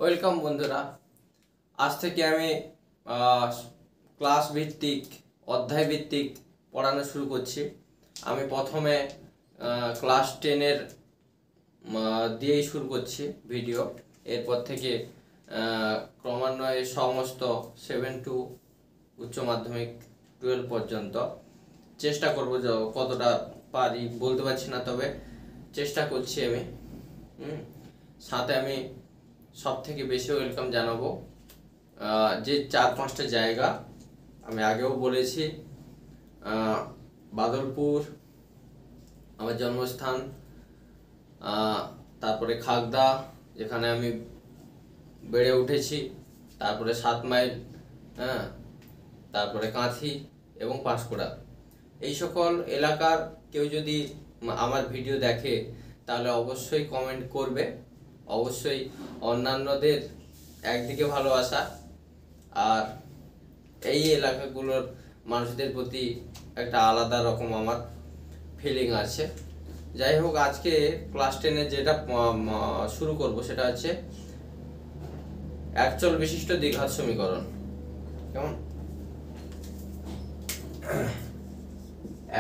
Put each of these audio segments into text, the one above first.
Welcome বন্ধুরা। আজ থেকে আমি ক্লাস ভিত্তিক অধ্যায় ভিত্তিক পড়ানো শুরু করছি। আমি প্রথমে ক্লাস 10-এর দিয়েই শুরু করছি ভিডিও। এরপর থেকে ক্রমান্বয়ে সমস্ত 7 টু উচ্চ মাধ্যমিক 12 পর্যন্ত চেষ্টা করব, কতটা পারি বলতে পারছি না, তবে চেষ্টা করছি আমি। সাথে আমি সব থেকে বেশি ওয়েলকাম জানাবো যে 4-5টা জায়গা আমি আগেও বলেছি। বাদলপুর আমার জন্মস্থান, তারপরে খাগদা যেখানে আমি বেড়ে উঠেছি, তারপরে 7 মাইল, তারপরে কাঁথি এবং পাঁশকুড়া। এই সকল এলাকার কেউ যদি আমার ভিডিও দেখে তাহলে অবশ্যই কমেন্ট করবে। অবশ্যই অন্যান্যদের একদিকে ভালোবাসা আর এই এলাকাগুলোর মানুষদের প্রতি একটা আলাদা রকম আমার ফিলিং আছে। যাই হোক, আজকে ক্লাস 10-এর যেটা শুরু করব সেটা হচ্ছে একচল বিশিষ্ট দ্বিঘাত সমীকরণ। কেমন?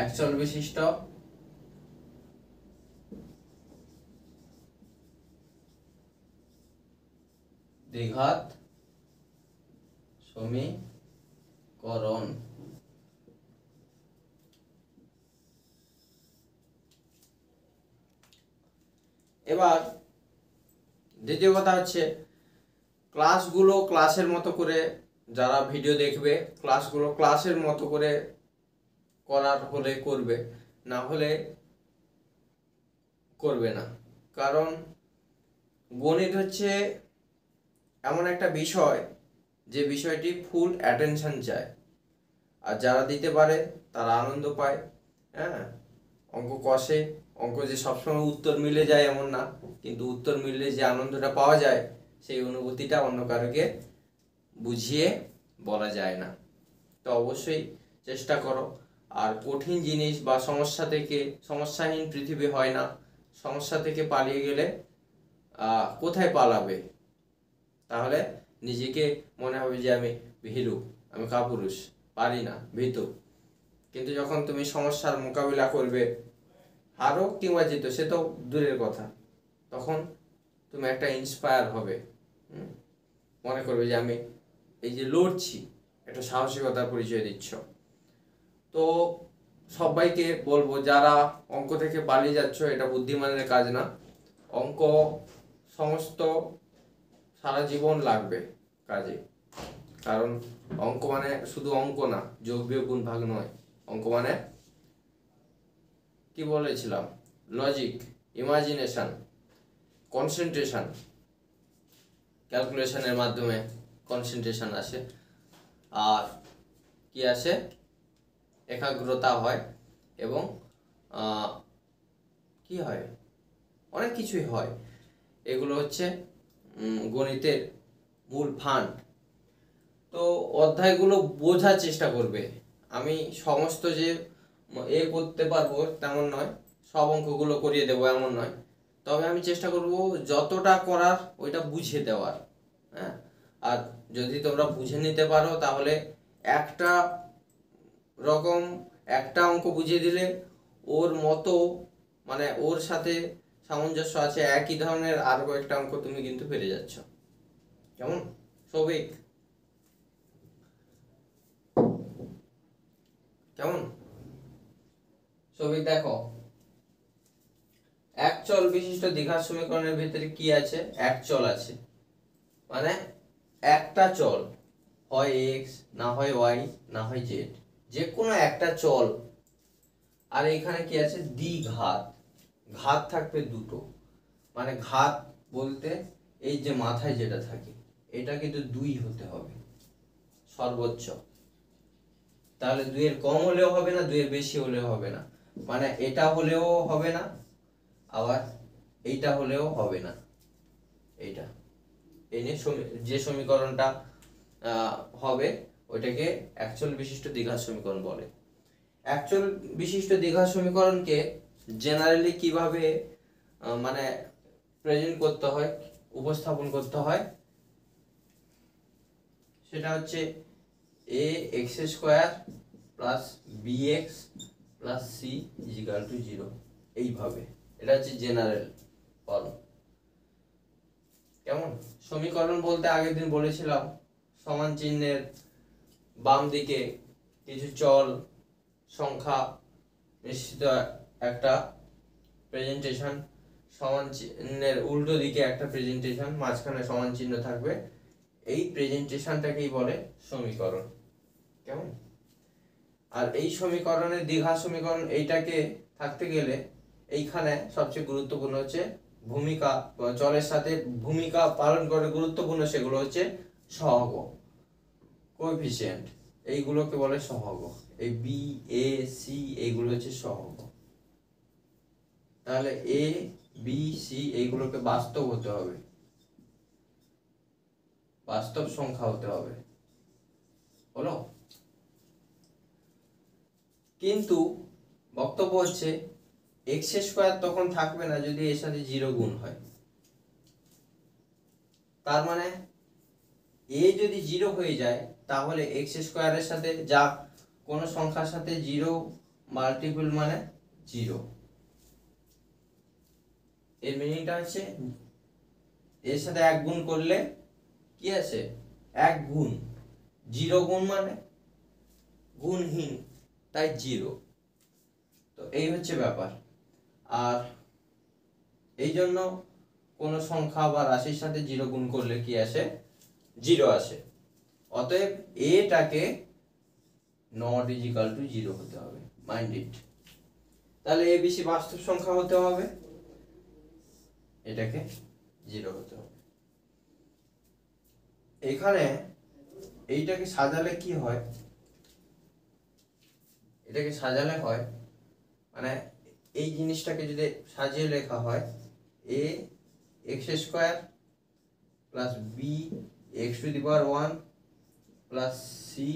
একচল বিশিষ্ট দ্বিঘাত সমীকরণ। এবার দ্বিতীয় কথা হচ্ছে ক্লাসগুলো ক্লাসের মতো করে, যারা ভিডিও দেখবে ক্লাসগুলো ক্লাসের মতো করে করার হলে করবে, না হলে করবে না। কারণ গণিত হচ্ছে এমন একটা বিষয় যে বিষয়টি ফুল অ্যাটেনশন চায়, আর যারা দিতে পারে তারা আনন্দ পায়। অঙ্ক কষে, অঙ্ক যে সবসময় উত্তর মিলে যায় এমন না, কিন্তু উত্তর মিললে যে আনন্দটা পাওয়া যায় সেই অনুভূতিটা অন্য কারোকে বুঝিয়ে বলা যায় না। তো অবশ্যই চেষ্টা করো। আর কঠিন জিনিস বা সমস্যাহীন পৃথিবী হয় না। সমস্যা থেকে পালিয়ে গেলে কোথায় পালাবে? তাহলে নিজেকে মনে হবে যে আমি ভীরু, আমি কাপুরুষ, পারি না, ভীতু। কিন্তু যখন তুমি সমস্যার মোকাবিলা করবে, হারো কিংবা জিতো সে তো দূরের কথা, তখন তুমি একটা ইন্সপায়ার হবে, মনে করবে যে আমি এই যে লড়ছি, একটা সাহসিকতার পরিচয় দিচ্ছ। তো সবাইকে বলবো, যারা অঙ্ক থেকে পালিয়ে যাচ্ছ, এটা বুদ্ধিমানের কাজ না। অঙ্ক সমস্ত সারা জীবন লাগবে কাজে। কারণ অঙ্ক মানে শুধু অঙ্ক না, যোগ বিয়োগ গুণ ভাগ নয়। অঙ্ক মানে কি বলেছিলাম? Logic, imagination, concentration. ক্যালকুলেশনের মাধ্যমে কনসেন্ট্রেশন আসে, আর কি আসে? একাগ্রতা হয়, এবং কি হয়? অনেক কিছুই হয়। এগুলো হচ্ছে গণিতের মূল ফান্ড। তো অধ্যায়গুলো বোঝার চেষ্টা করবে। আমি সমস্ত যে করতে পারবো তেমন নয়, সব অঙ্কগুলো করিয়ে দেবো এমন নয়, তবে আমি চেষ্টা করব যতটা করার ওইটা বুঝে দেওয়ার। আর যদি তোমরা বুঝে নিতে পারো তাহলে একটা অঙ্ক বুঝিয়ে দিলে ওর মতো, মানে ওর সাথে সামঞ্জস্য আছে একই ধরনের আরো কয়েকটা অঙ্ক তুমি কিন্তু পেরে যাচ্ছ। কেমন সৌভিক? কেমন সৌভিক? দেখো, একচল বিশিষ্ট দ্বিঘাত সমীকরণের ভিতরে কি আছে? একচল আছে, মানে একটা চল, হয় এক্স, না হয় ওয়াই, না হয় জেড, যে কোনো একটা চল। আর এখানে কি আছে? দ্বিঘাত। ঘাত থাকবে দুটো, মানে ঘাত বলতে এই যে মাথায় যেটা থাকে এটা কিন্তু 2 হতে হবে সর্বোচ্চ। তাহলে 2-এর কম হলেও হবে না, 2-এর বেশি হলেও হবে না। মানে এটা হলেও হবে না, আবার এইটা হলেও হবে না। এইটা এই নিয়ে যে সমীকরণটা হবে ওইটাকে একচল বিশিষ্ট দ্বিঘাত সমীকরণ বলে। একচল বিশিষ্ট দ্বিঘাত সমীকরণকে জেনারেলি কিভাবে মানে প্রেজেন্ট করতে হয়, উপস্থাপন করতে হয়, সেটা হচ্ছে a x square plus b x plus c equal to 0। এইভাবে এটা হচ্ছে জেনারেল ফর্ম। কেমন? সমীকরণ বলতে আগের দিন বলেছিলাম সমান চিহ্নের বাম দিকে কিছু চল সংখ্যা নিশ্চিত একটা প্রেজেন্টেশন, সমান চিহ্নের উল্টো দিকে একটা প্রেজেন্টেশন, মাঝখানে সমান চিহ্ন থাকবে, এই প্রেজেন্টেশনটাকেই বলে সমীকরণ। কেমন? আর এই সমীকরণের দ্বিঘাত সমীকরণ এইটাকে থাকতে গেলে এইখানে সবচেয়ে গুরুত্বপূর্ণ হচ্ছে ভূমিকা, চলের সাথে ভূমিকা পালন করে গুরুত্বপূর্ণ সেগুলো হচ্ছে সহগ, কোএফিসিয়েন্ট, এইগুলোকে বলে সহগ। এই বি এ সি এইগুলো হচ্ছে সহগ। তাহলে এ বি সি এইগুলোকে বাস্তব হতে হবে, বাস্তব সংখ্যা হতে হবে, হলো? কিন্তু বক্তব্য হচ্ছে এক্স স্কোয়ার তখন থাকবে না যদি এর সাথে 0 গুণ হয়। তার মানে এ যদি 0 হয়ে যায় তাহলে এক্স স্কোয়ারের সাথে যা কোনো সংখ্যার সাথে 0 মাল্টিপল মানে 0। এর মিনিংটা হচ্ছে এর সাথে 1 গুণ করলে কি আছে? 1 গুণ, 0 গুণ মানে গুণহীন, তাই 0। তো এই হচ্ছে ব্যাপার। আর এই জন্য কোনো সংখ্যা বা রাশির সাথে 0 গুণ করলে কি আসে? 0 আসে। অতএব এটাকে নট ইজিক্যাল টু 0 হতে হবে, মাইন্ড ইট। তাহলে এ বেশি বাস্তব সংখ্যা হতে হবে, এটাকে 0 হতে হবে। এখানে এইটাকে সাজালে কি হয়? এটাকে সাজালে হয় মানে এই জিনিসটাকে যদি সাজিয়ে লেখা হয় a x square plus b x to the power 1 plus c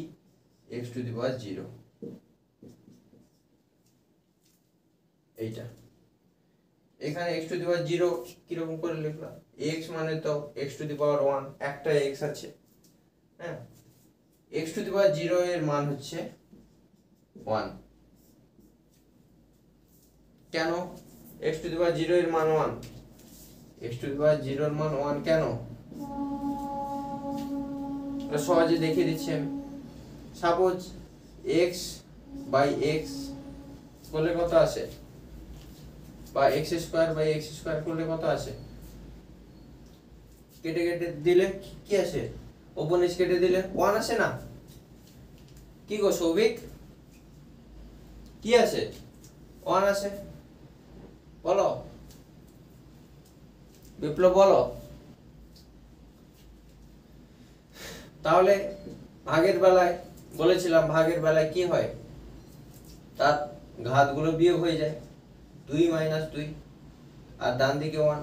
x to the power 0। এইটা এখানে এক্স টু দি পাওয়ার 0 কিরকম করে লিখলাম? এক্স মানে তো এক্স টু দি পাওয়ার 1, একটা এক্স আছে, হ্যাঁ। এক্স টু দি পাওয়ার 0 এর মান হচ্ছে 1। কেন এক্স টু দি পাওয়ার 0 এর মান 1? এক্স টু দি পাওয়ার 0 এর মান 1 কেন? সহজে দেখিয়ে দিচ্ছি আমি। সাপোজ এক্স বাই এক্স করলে কত আসে, বা x square by x square করলে কত আসে? কেটে কেটে দিলে কি আসে? ওপর নিচ কেটে দিলে 1 আসে না? কি গো সৌভিক, কি আসে? 1 আসে। বলো বিপ্লব, বলো। তাহলে ভাগের বেলায় বলেছিলাম, ভাগের বেলায় কি হয়? তার ঘাতগুলো বিয়োগ হয়ে যায়, 2 মাইনাস 2 আর ডান দিকে 1।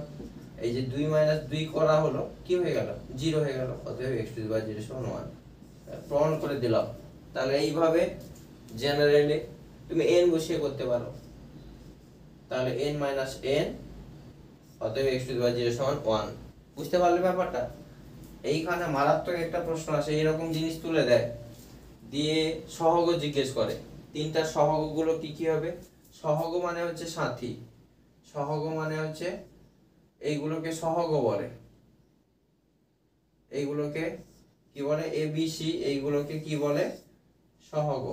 এই যে 2 মাইনাস 2 করা হলো, কি হয়ে গেল? 0 হয়ে গেল। অতএব x টু দি পাওয়ার 0 সমান 1 প্রমাণ করে দিলাম। তাহলে এইভাবে জেনারেলি তুমি n বসিয়ে করতে পারো। তাহলে n মাইনাস n, অতএব x টু দি পাওয়ার 0 সমান 1। বুঝতে পারলে ব্যাপারটা? এইখানে মারাত্মক একটা প্রশ্ন আসে, এরকম জিনিস তুলে দেয়, দিয়ে সহগ জিজ্ঞেস করে। তিনটা সহগগুলো কি কি হবে? সহগ মানে হচ্ছে সাথী, সহগ মানে হচ্ছে এইগুলোকে সহগ বলে, এইগুলোকে কি বলে? এ বি সি এইগুলোকে কি বলে? সহগ।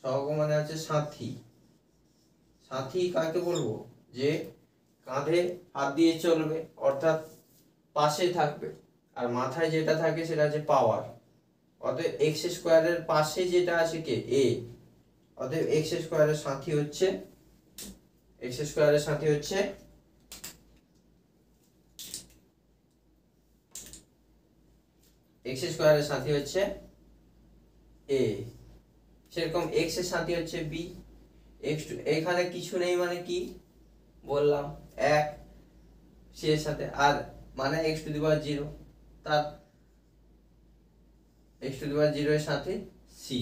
সহগ মানে হচ্ছে সাথী। সাথী কাকে বলবো? যে কাঁধে হাত দিয়ে চলবে, অর্থাৎ পাশে থাকবে, আর মাথায় যেটা থাকে সেটা হচ্ছে পাওয়ার। অতএব এক্স স্কোয়ারের পাশে যেটা আছে কে? এ। অতএব এক্স স্কোয়ারের সাথী হচ্ছে, এক্স স্কোয়ারের সাথী হচ্ছে এক্স স্কোয়ারের সাথী হচ্ছে এ। সেরকম এক্স এর সাথী হচ্ছে বি। এক্স এখানে কিছু নেই মানে কি বললাম? 1 সি এর সাথে, আর মানে এক্স টু দি পাওয়ার 0, তার এক্স টু দি পাওয়ার 0 এর সাথে সি।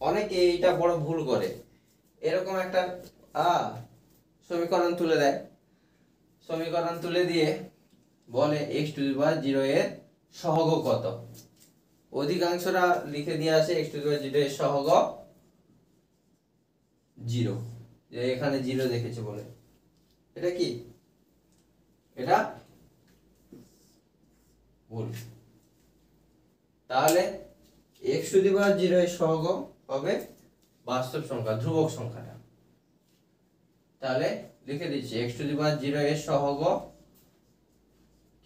অনেকে এইটা বড় ভুল করে, এরকম একটা সমীকরণ তুলে দেয়, সমীকরণ তুলে দিয়ে বলে এক্স টু দি পাওয়ার 0 এর সহগ কত? অধিকাংশরা লিখে দিয়ে আসে x টু দি পাওয়ার 0 এর সহগ 0, যে এখানে 0 দেখেছে বলে। এটা কি? এটা ভুল। তাহলে x টু দি পাওয়ার 0 এর সহগ হবে বাস্তব সংখ্যা, ধ্রুবক সংখ্যাটা। তাহলে লিখে দিচ্ছি x টু দি পাওয়ার 0 এর সহগ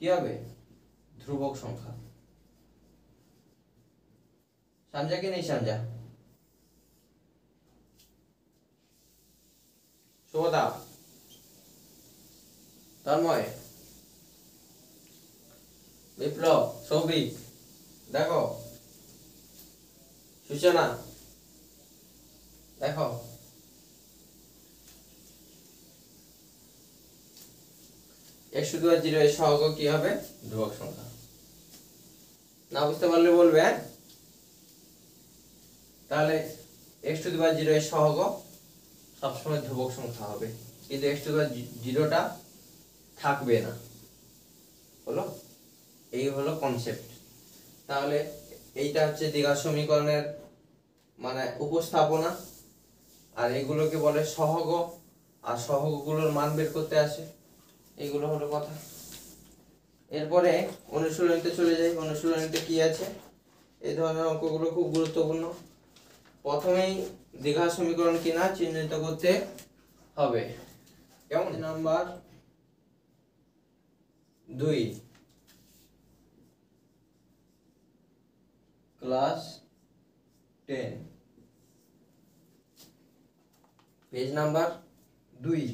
কি হবে? ধ্রুবক সংখ্যা। समझा कि नहीं समझा? শুভদা, তন্ময়, বিপ্লব, সৌভিক, দেখো, সূচনা, দেখো, x টু দি পাওয়ার 0 এর সহগ কি হবে? ধ্রুবক সংখ্যা। না বুঝতে পারলে বলবে। তাহলে x টু দি পাওয়ার 0 এর সহগ সবসময় ধ্রুবক সংখ্যা হবে, কিন্তু x টু দি পাওয়ার 0টা থাকবে না। হলো, এই হলো কনসেপ্ট। তাহলে এইটা হচ্ছে দ্বিঘাত সমীকরণের মানে উপস্থাপনা, আর এগুলোকে বলে সহগ, আর সহগগুলোর মান বের করতে আসে। এইগুলো হলো কথা। এরপরে অনুশীলনীতে চলে যাই। অনুশীলনীতে কি আছে? এই ধরনের অঙ্কগুলো খুব গুরুত্বপূর্ণ। প্রথমেই দ্বিঘাত সমীকরণ কিনা চিহ্নিত করতে হবে। কেমন? নাম্বার 2, ক্লাস 10, পেজ নাম্বার 2,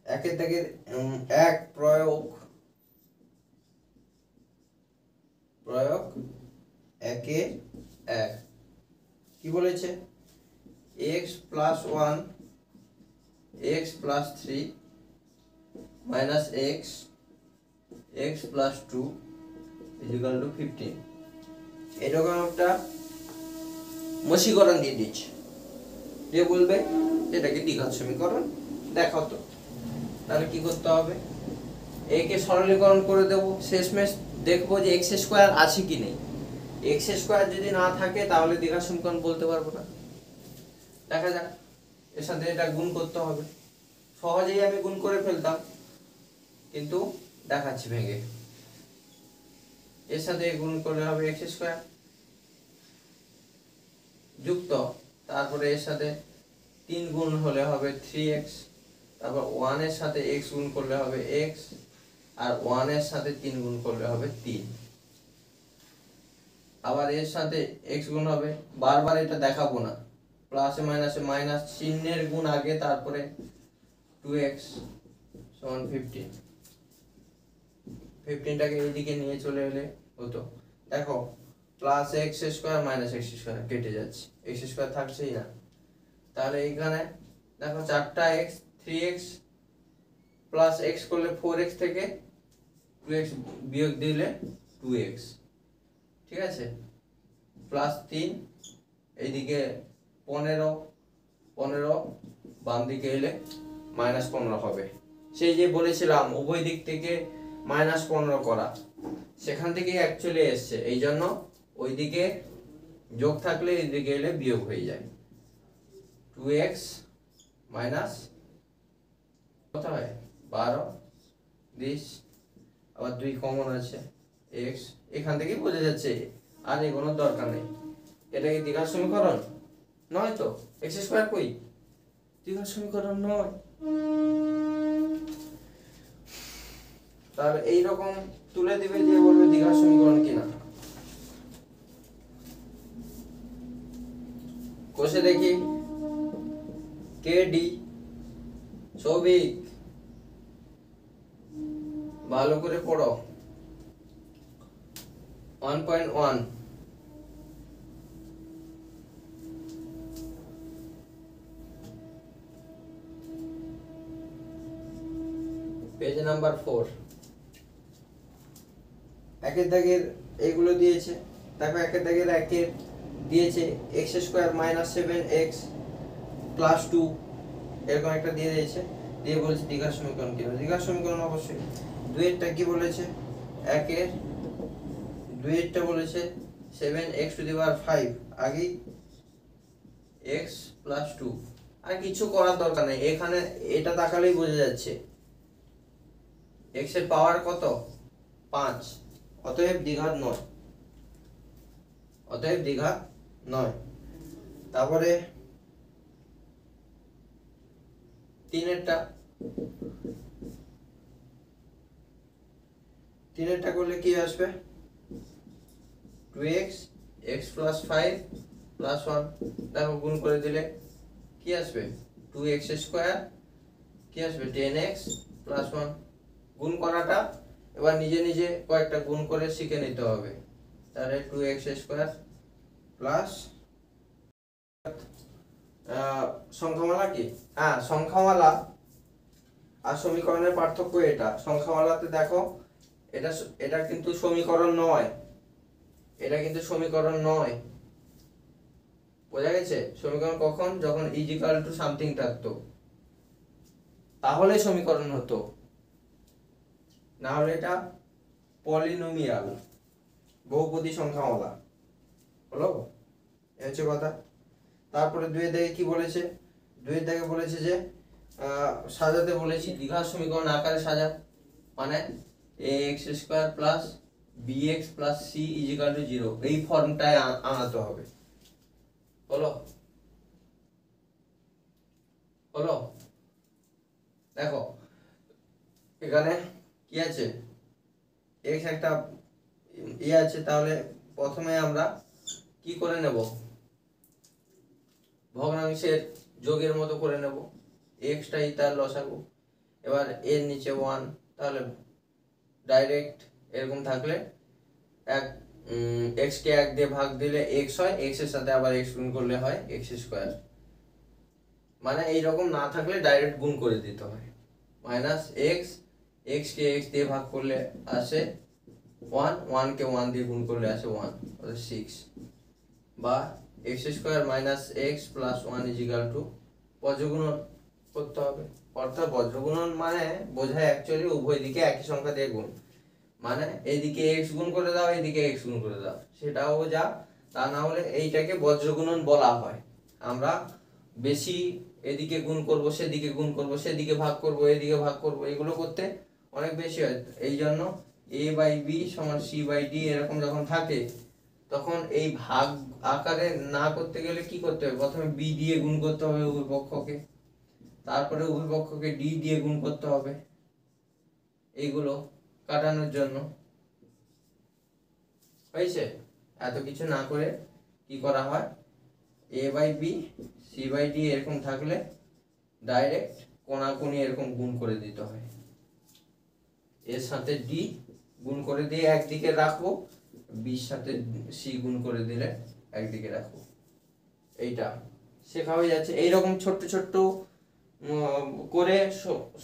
একের দাগের 1 প্রয়োগ একে 1 কি বলেছে? x plus 1 x plus 3 minus x plus 2 is equal to 15। এরকম একটা মসীকরণ দিয়ে দিচ্ছে, দিয়ে বলবে এটাকে দ্বিঘাত সমীকরণ দেখাও তো। তাহলে কি করতে হবে? একে সরলীকরণ করে দেব, শেষমেশ দেখবো যে x স্কয়ার আছে কি নেই। x স্কয়ার যদি না থাকে তাহলে দ্বিঘাত সমীকরণ বলতে পারবো না। দেখা যাক, এর সাথে এটা গুণ করতে হবে। সহজেই আমি গুণ করে ফেলতাম, কিন্তু দেখাচ্ছি ভেঙে। এর সাথে গুণ করলে হবে x স্কয়ার যুক্ত, তারপরে এর সাথে 3 গুণ হলে হবে 3x, তারপর 1 এর সাথে x গুণ করলে হবে x, আর 1 এর সাথে 3 গুণ করলে হবে 3। আবার এর সাথে x গুণ হবে, বারবার এটা দেখাবো না, প্লাসে মাইনাসে মাইনাস চিহ্নের গুণ আগে, তারপরে 2x সমান 15। 15টাকে এইদিকে নিয়ে চলে এলে হতো। দেখো, plus x square minus x square কেটে যাচ্ছে, এক্স স্কয়ার থাকছেই না। তাহলে এখানে দেখো 4টা x, 3x প্লাস x করলে 4x থেকে 2x বিয়োগ দিলে 2x, ঠিক আছে, প্লাস 3, এইদিকে 15 বাম দিকে এলে মাইনাস 15 হবে। সেই যে বলেছিলাম উভয় দিক থেকে মাইনাস 15 করা, সেখান থেকে অ্যাকচুয়ালি এসছে, এই জন্য ওইদিকে যোগ থাকলে এইদিকে এলে বিয়োগ হয়ে যায়। 2x মাইনাস কত হয়? 12, 20, আবার 2 কমন আছে, x, এখান থেকেই বোঝা যাচ্ছে, আর এগোনোর দরকার নেই। এটা কি দ্বিঘাত সমীকরণ নয় তো? x স্কয়ার কই? দ্বিঘাত সমীকরণ নয়। তাহলে এইরকম তুলে দিবে, দিয়ে বলবে দ্বিঘাত সমীকরণ কিনা। কোষে দেখি কেডি, সৌভিক, ভালো করে পড়ো। 1.1 পেজ নাম্বার 4, একের দাগের এইগুলো দিয়েছে। দেখো একের দাগের একের দিয়েছে x square minus 7x plus 2, এরকম একটা দিয়ে দিয়েছে, দিয়ে বলছে দ্বিঘাত সমীকরণ কি হবে। দ্বিঘাত সমীকরণ অবশ্যই। দুইয়েরটা কি বলেছে? একের দুইটা বলেছে 7x⁵ আগেই x+2, আর কিছু করার দরকার নেই, এখানে এটা তাকালেই বোঝা যাচ্ছে x এর পাওয়ার কত 5, অতএব দ্বিঘাত নয়। তারপরে 3এরটা করলে কি আসবে 2x x+5+1, দেখো গুণ করে দিলে কি আসবে 2x² কি আসবে 10x+1। গুণ করাটা এবার নিজে নিজে কয়েকটা গুণ করে শিখে নিতে হবে, তাহলে 2x² প্লাস সংখ্যামালা কি, হ্যাঁ সংখ্যামালা আর সমীকরণের পার্থক্য এটা। সংখ্যামালাতে দেখো এটা কিন্তু সমীকরণ নয়, বোঝা গেছে। সমীকরণ কখন, যখন ইজিক্যাল টু সামথিং থাকতো তাহলে সমীকরণ হতো, না হলে এটা পলিনোমিয়াল বহুপদী সংখ্যামালা হলো, এই হচ্ছে কথা। তারপরে 2 দেখে কি বলেছে, 2 দেখে বলেছে যে সাজাতে বলেছি, দ্বিঘাত সমীকরণ আকারে সাজা, মানে ax² plus bx plus c equal to 0, এই ফর্মটায় আনাতে হবে। হলো দেখো এখানে কি আছে, x একটা আছে, তাহলে প্রথমে আমরা কি করে নেব, ভগ্নাংশের যোগের মতো করে নেব, xটাই তার লসাগু। এবার এর নিচে 1, তাহলে ডাইরেক্ট এরকম থাকলে x কে 1 দিয়ে ভাগ দিলে x হয়, x এর সাথে আবার x গুণ করলে হয় x², মানে এইরকম না থাকলে ডাইরেক্ট গুণ করে দিতে হয়। মাইনাস x কে x দিয়ে ভাগ করলে আসে 1, 1 কে 1 দিয়ে গুণ করলে আসে 1, অর্থাৎ 6, বা x² minus x plus 1 equal to বজ্রগুণন করতে হবে। অর্থাৎ বজ্রগুণন মানে বোঝায় অ্যাকচুয়ালি উভয় দিকে একই সংখ্যা দিয়ে গুণ, মানে এইদিকে x গুণ করে দাও, এইদিকে x গুণ করে দাও, সেটাও যা, তা না হলে এইটাকে বজ্রগুণন বলা হয়। আমরা বেশি এদিকে গুণ করব, সেদিকে গুণ করব, সেদিকে ভাগ করব, এদিকে ভাগ করব, এগুলো করতে অনেক বেশি হয়। এই জন্য a/b = c/d এরকম যখন থাকে, তখন এই ভাগ আকারে না করতে গেলে কি করতে হবে, প্রথমে b দিয়ে গুণ করতে হবে উভয় পক্ষকে, তারপরে উভয় পক্ষকে d দিয়ে গুণ করতে হবে, এইগুলো কাটানোর জন্য। হয়েছে, এত কিছু না করে কি করা হয়, a/b c/d এরকম থাকলে ডাইরেক্ট কোণাকুনি এরকম গুণ করে দিতে হয়, এর সাথে d গুণ করে দিয়ে একদিকে রাখবো, bর সাথে c গুণ করে দিলে একদিকে রাখবো, এইটা শেখা হয়ে যাচ্ছে। এইরকম ছোট্ট ছোট্ট করে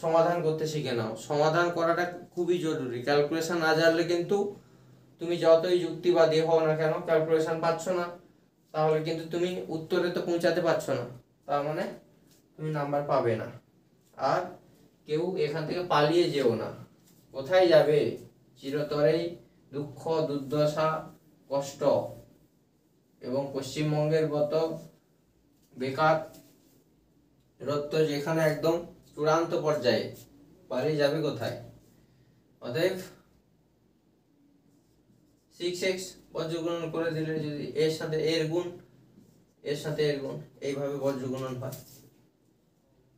সমাধান করতে শিখে নাও, সমাধান করাটা খুবই জরুরি। ক্যালকুলেশন না জানলে কিন্তু তুমি যতই যুক্তিবাদী হও না কেন, ক্যালকুলেশন পাচ্ছ না, তাহলে কিন্তু তুমি উত্তরে তো পৌঁছাতে পারছো না, তার মানে তুমি নাম্বার পাবে না। আর কেউ এখান থেকে পালিয়ে যেও না, কোথায় যাবে, চিরতরেই দুঃখ, দুর্দশা, কষ্ট এবং পশ্চিমবঙ্গের মতো বেকার রত্ব যেখানে একদম চূড়ান্ত পর্যায়ে, পালিয়ে যাবে কোথায়। অতএব 6x বজ্রগুণন করে দিলে, যদি এর সাথে এর গুণ, এর সাথে এর গুণ, এইভাবে বজ্রগুণন হয়।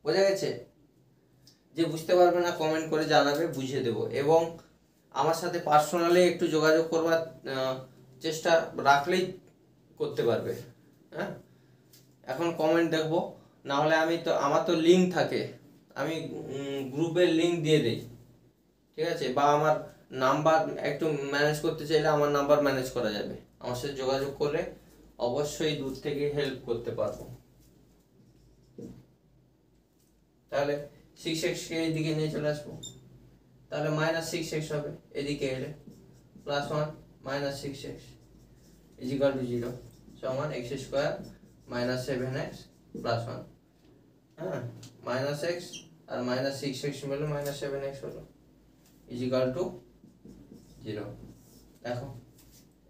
বোঝা গেছে? যে বুঝতে পারবে না কমেন্ট করে জানাবে, বুঝিয়ে দেব। এবং আমার সাথে পার্সোনালি একটু যোগাযোগ করবার চেষ্টা রাখলেই করতে পারবে। হ্যাঁ, এখন কমেন্ট দেখবো, না হলে আমার তো লিঙ্ক থাকে, আমি গ্রুপের লিঙ্ক দিয়ে দিই, ঠিক আছে, বা আমার নাম্বার একটু ম্যানেজ করতে চাইলে আমার নাম্বার ম্যানেজ করা যাবে, আমার সাথে যোগাযোগ করলে অবশ্যই দূর থেকে হেল্প করতে পারবো। তাহলে 6x কে এদিকে নিয়ে চলে আসবো, তাহলে -6x হবে, এদিকে এলে +1 -6x = 0 সমান x² - 7x +1। হ্যাঁ, -x আর -6x মিলে -7x হলো = 0। দেখো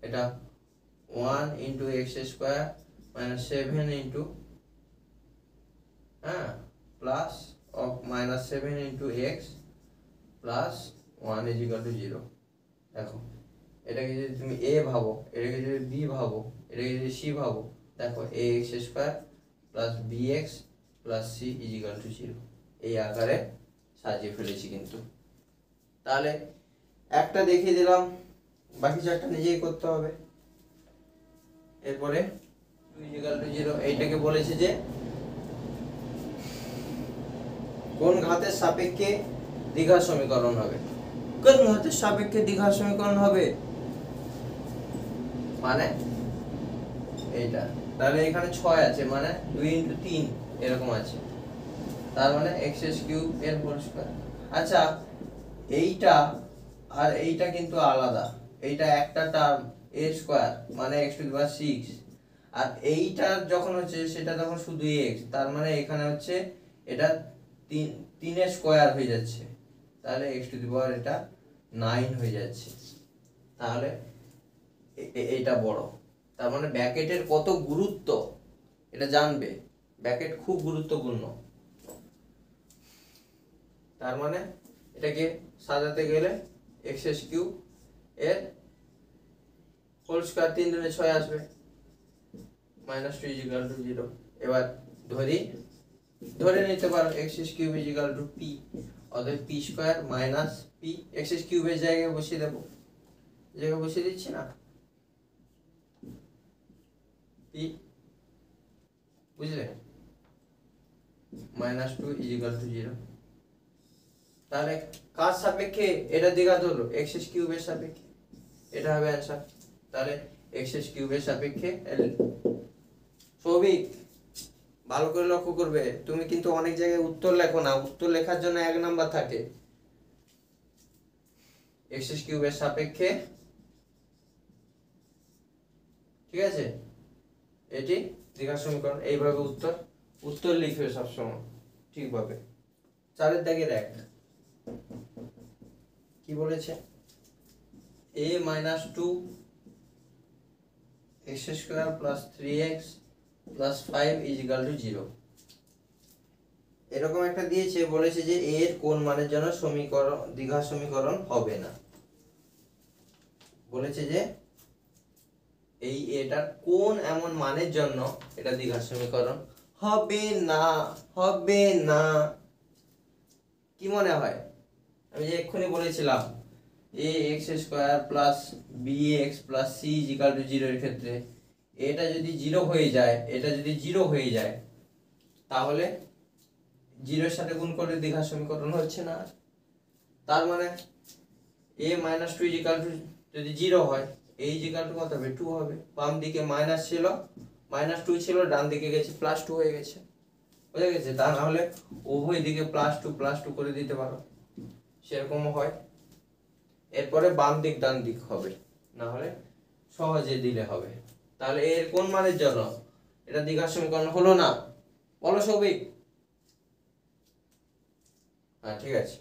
এটা 1 into x square minus 7 into হ্যাঁ plus of minus 7 into x plus 1 is equal to 0। দেখো এটাকে যদি তুমি এ ভাবো, এটাকে যদি বি ভাবো, এটাকে যদি সি ভাবো, দেখো a x square plus b x plus c is equal to 0 এই আকারে সাজিয়ে ফেলেছি কিন্তু। তাহলে একটা দেখিয়ে দিলাম, বাকি চারটা নিজেই করতে হবে। এরপরে 2 ইজ ইকুয়াল টু 0 এইটাকে বলেছে যে কোন ঘাতের সাপেক্ষে দ্বিঘাত সমীকরণ হবে। কোন ঘাতের সাপেক্ষে দ্বিঘাত সমীকরণ হবে মানে এইটা। তাহলে এখানে 6 আছে মানে 2 ইন্টু 3 এরকম আছে, তার মানে এক্স কিউব এর হোল স্কয়ার। আচ্ছা এইটা আর এইটা কিন্তু আলাদা, এইটা একটা টার্ম এ স্কয়ার মানে x টু দি পাওয়ার 6, আর এইটা যখন হচ্ছে সেটা তখন শুধু x, তার মানে এখানে হচ্ছে এটা 3 এর স্কয়ার হয়ে যাচ্ছে, তাহলে x টু দি পাওয়ার এটা 9 হয়ে যাচ্ছে। তাহলে এইটা বড়, তার মানে ব্র্যাকেটের কত গুরুত্ব এটা জানবে, ব্র্যাকেট খুব গুরুত্বপূর্ণ। তার মানে এটাকে সাজাতে গেলে এক্স কিউব এর হোল স্কয়ার 3 দুনে 6 আসবে মাইনাস 2 ইজ ইকুয়াল টু 0। এবার ধরে নিতে পারো x cube is equal to p, অতএব p square minus p x কিউবের জায়গায় বসিয়ে দেবো, জায়গায় বসিয়ে দিচ্ছি না পি, বুঝলে, মাইনাস 2 ইজ ইকুয়াল টু 0। তাহলে কার সাপেক্ষে এটা দ্বিঘাত হলো? এক্স কিউবের সাপেক্ষে, এটা হবে অ্যানসার। তাহলে এক্স কিউবের সাপেক্ষে সৌভিক ভালো করে লক্ষ্য করবে, তুমি কিন্তু অনেক জায়গায় উত্তর লেখো না, উত্তর লেখার জন্য 1 নাম্বার থাকে। এক্স কিউবের সাপেক্ষে, ঠিক আছে, এটি দ্বিঘাত সমীকরণ। এইভাবে উত্তর লিখবে সবসময় ঠিকভাবে। 4 দাগের 1 কি বলেছে? a minus 2 x square plus 3x plus 5 is equal to 0। এরকম একটা দিয়েছে, বলেছে যে a এর কোন মানের জন্য সমীকরণ দ্বিঘাত সমীকরণ হবে না। বলেছে যে এই এটার কোন এমন মানের জন্য এটা দ্বিঘাত সমীকরণ হবে না। কি মনে হয়? আমি যে এক্ষুনি বলেছিলাম a x square plus bx plus c is equal to 0 এর ক্ষেত্রে এটা যদি 0 হয়ে যায়, তাহলে 0 এর সাথে গুণ করলে দ্বিঘাত সমীকরণ হচ্ছে না। তার মানে a minus 2 is equal two যদি 0 হয়, a ইজ ইকুয়াল টু কত হবে? 2 হবে। বাম দিকে মাইনাস ছিল, মাইনাস 2 ছিল, ডান দিকে গেছে প্লাস 2 হয়ে গেছে, বুঝে গেছে? তা না হলে উভয় দিকে প্লাস 2 করে দিতে পারো, সেরকম হয়। এরপরে বাম দিক ডান দিক হবে, না হলে সহজে দিলে হবে। তাহলে এর কোন মানের জন্য এটা দ্বিঘাত সমীকরণ হলো না? বলো সৌভিক। হ্যাঁ ঠিক আছে।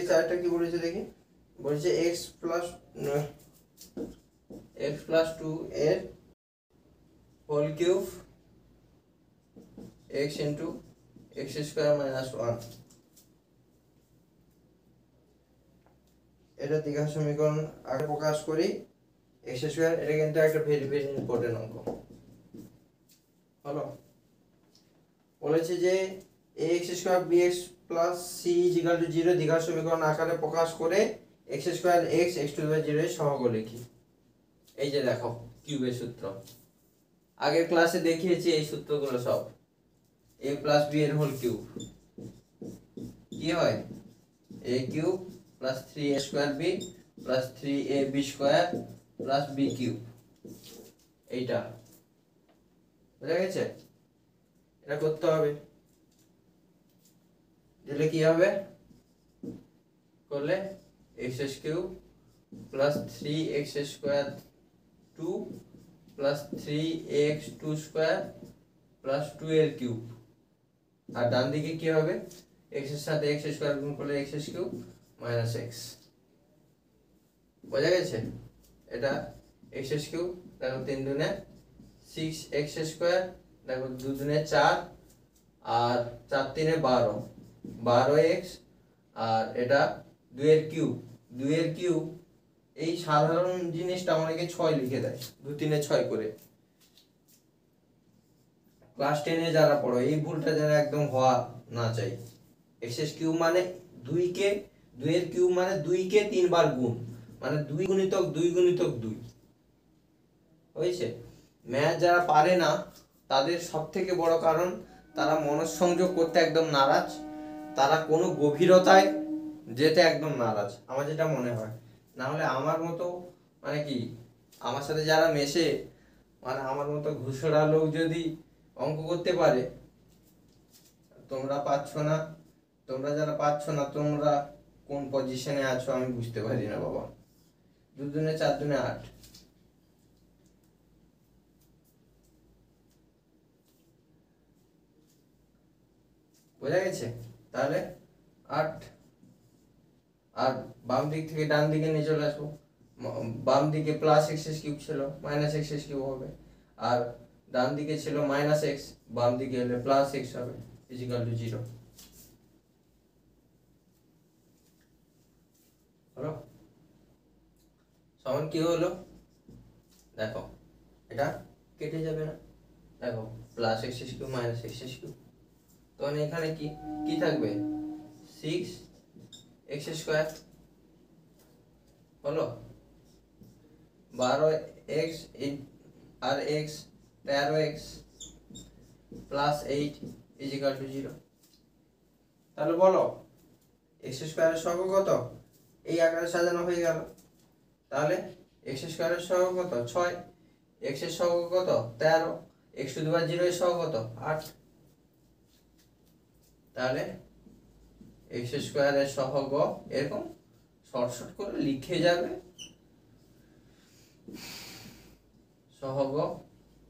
চারটা কি বলেছে দেখি, বলেছে x প্লাস 2 এর whole cube x into x square minus 1, এটা দ্বিঘাত সমীকরণ আগে প্রকাশ করি x স্কয়ার। এটা কিন্তু একটা ভেরি ভেরি ইম্পর্টেন্ট অঙ্ক হলো। বলেছে যে ax square bx plus c is equal to 0 দ্বিঘাত সমীকরণ আকারে প্রকাশ করে x square x to the power 0 এর সহগ লিখি। এই যে দেখো কিউবের সূত্র, আগের ক্লাসে দেখিয়েছি এই সূত্রগুলো সব। a প্লাস b এর হোল কিউব কি হয়? a cube plus 3a square b plus 3ab square plus b cube, এইটা বুঝা গেছে? এটা করতে হবে, দিলে কি হবে? করলে x cube plus 3x square 2 plus 3x2 square plus 2 এর কিউব, আর ডান দিকে কি হবে? x এর সাথে x স্কয়ার গুণ করলে x কিউব মাইনাস x, বোঝা গেছে? এটা এক্স কিউব, দেখো 3 দুনে 6x স্কোয়ার, দেখো 2 দুনে 4, আর 4 3 12x, আর এটা 2 এর কিউব, 2 এর কিউব। এই সাধারণ জিনিসটা অনেকে 6 লিখে দেয়, 2 3 6 করে। ক্লাস 10 যারা পড়ো এই ভুলটা যেন একদম হওয়া না চাই। এক্স কিউব মানে 2 কে, 2 এর কিউব মানে 2 কে 3 বার গুণ, মানে 2 গুণিতক 2 গুণিতক 2। হয়েছে? ম্যাথ যারা পারে না তাদের সব থেকে বড় কারণ তারা মনঃসংযোগ করতে একদম নারাজ, তারা কোনো গভীরতায় যেতে একদম নারাজ, আমার যেটা মনে হয়। না হলে আমার মতো মানে কি, আমার সাথে যারা মেশে, মানে আমার মতো ঘুষরা লোক যদি অঙ্ক করতে পারে, তোমরা পাচ্ছ না, তোমরা যারা পাচ্ছ না তোমরা কোন পজিশনে আছো আমি বুঝতে পারি না বাবা। 2 দুনে 4 দুনে 8, বোঝা গেছে? তাহলে 8, আর বাম দিক থেকে ডান দিকে নিয়ে চলে আসবো। বাম দিকে প্লাস এক্স কিউব ছিল, মাইনাস এক্স কিউব হবে, আর ডান দিকে ছিল মাইনাস এক্স, বাম দিকে হলে প্লাস এক্স হবে, ইজিক্যাল টু 0। হলো? সমান কি হলো? দেখো এটা কেটে যাবে না, দেখো plus x cube minus x cube, তখন এখানে কি কি থাকবে? 6x স্কোয়ার হলো, 12x আর x 13x plus 8 equal to 0। তাহলে বলো এক্স স্কোয়ারের সহগ কত? এই আকারে সাজানো হয়ে গেল। তাহলে এক্স স্কোয়ারের সহগ কত? 6, x এর সহগ কত? 13, x টু দি পাওয়ার 0 এর সহগ কত? 8। তাহলে এক্স স্কোয়ারের সহগ এরকম শর্ট করে লিখে যাবে, সহগ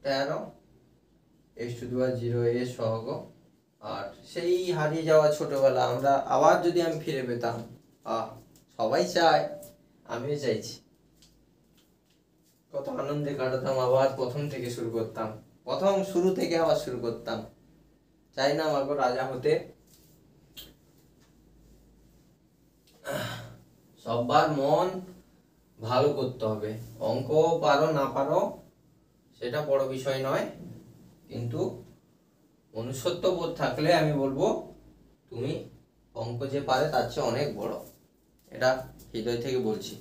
13, x টু দি পাওয়ার 0 এর সহগ 8। সেই হারিয়ে যাওয়া ছোটবেলা আমরা আবার যদি আমি ফিরে পেতাম, সবাই চায়, আমিও চাইছি, কত আনন্দে কাটাতাম, আবার প্রথম থেকে শুরু করতাম, প্রথম শুরু থেকে আবার শুরু করতাম। চাই না আমাকে রাজা হতে। সবার মন ভালো করতে হবে, অঙ্ক পারো না পারো সেটা বড় বিষয় নয়, কিন্তু মনুষ্যত্ব বোধ থাকলে আমি বলবো তুমি অঙ্ক যে পারে তার চেয়ে অনেক বড়। এটা হৃদয় থেকে বলছি,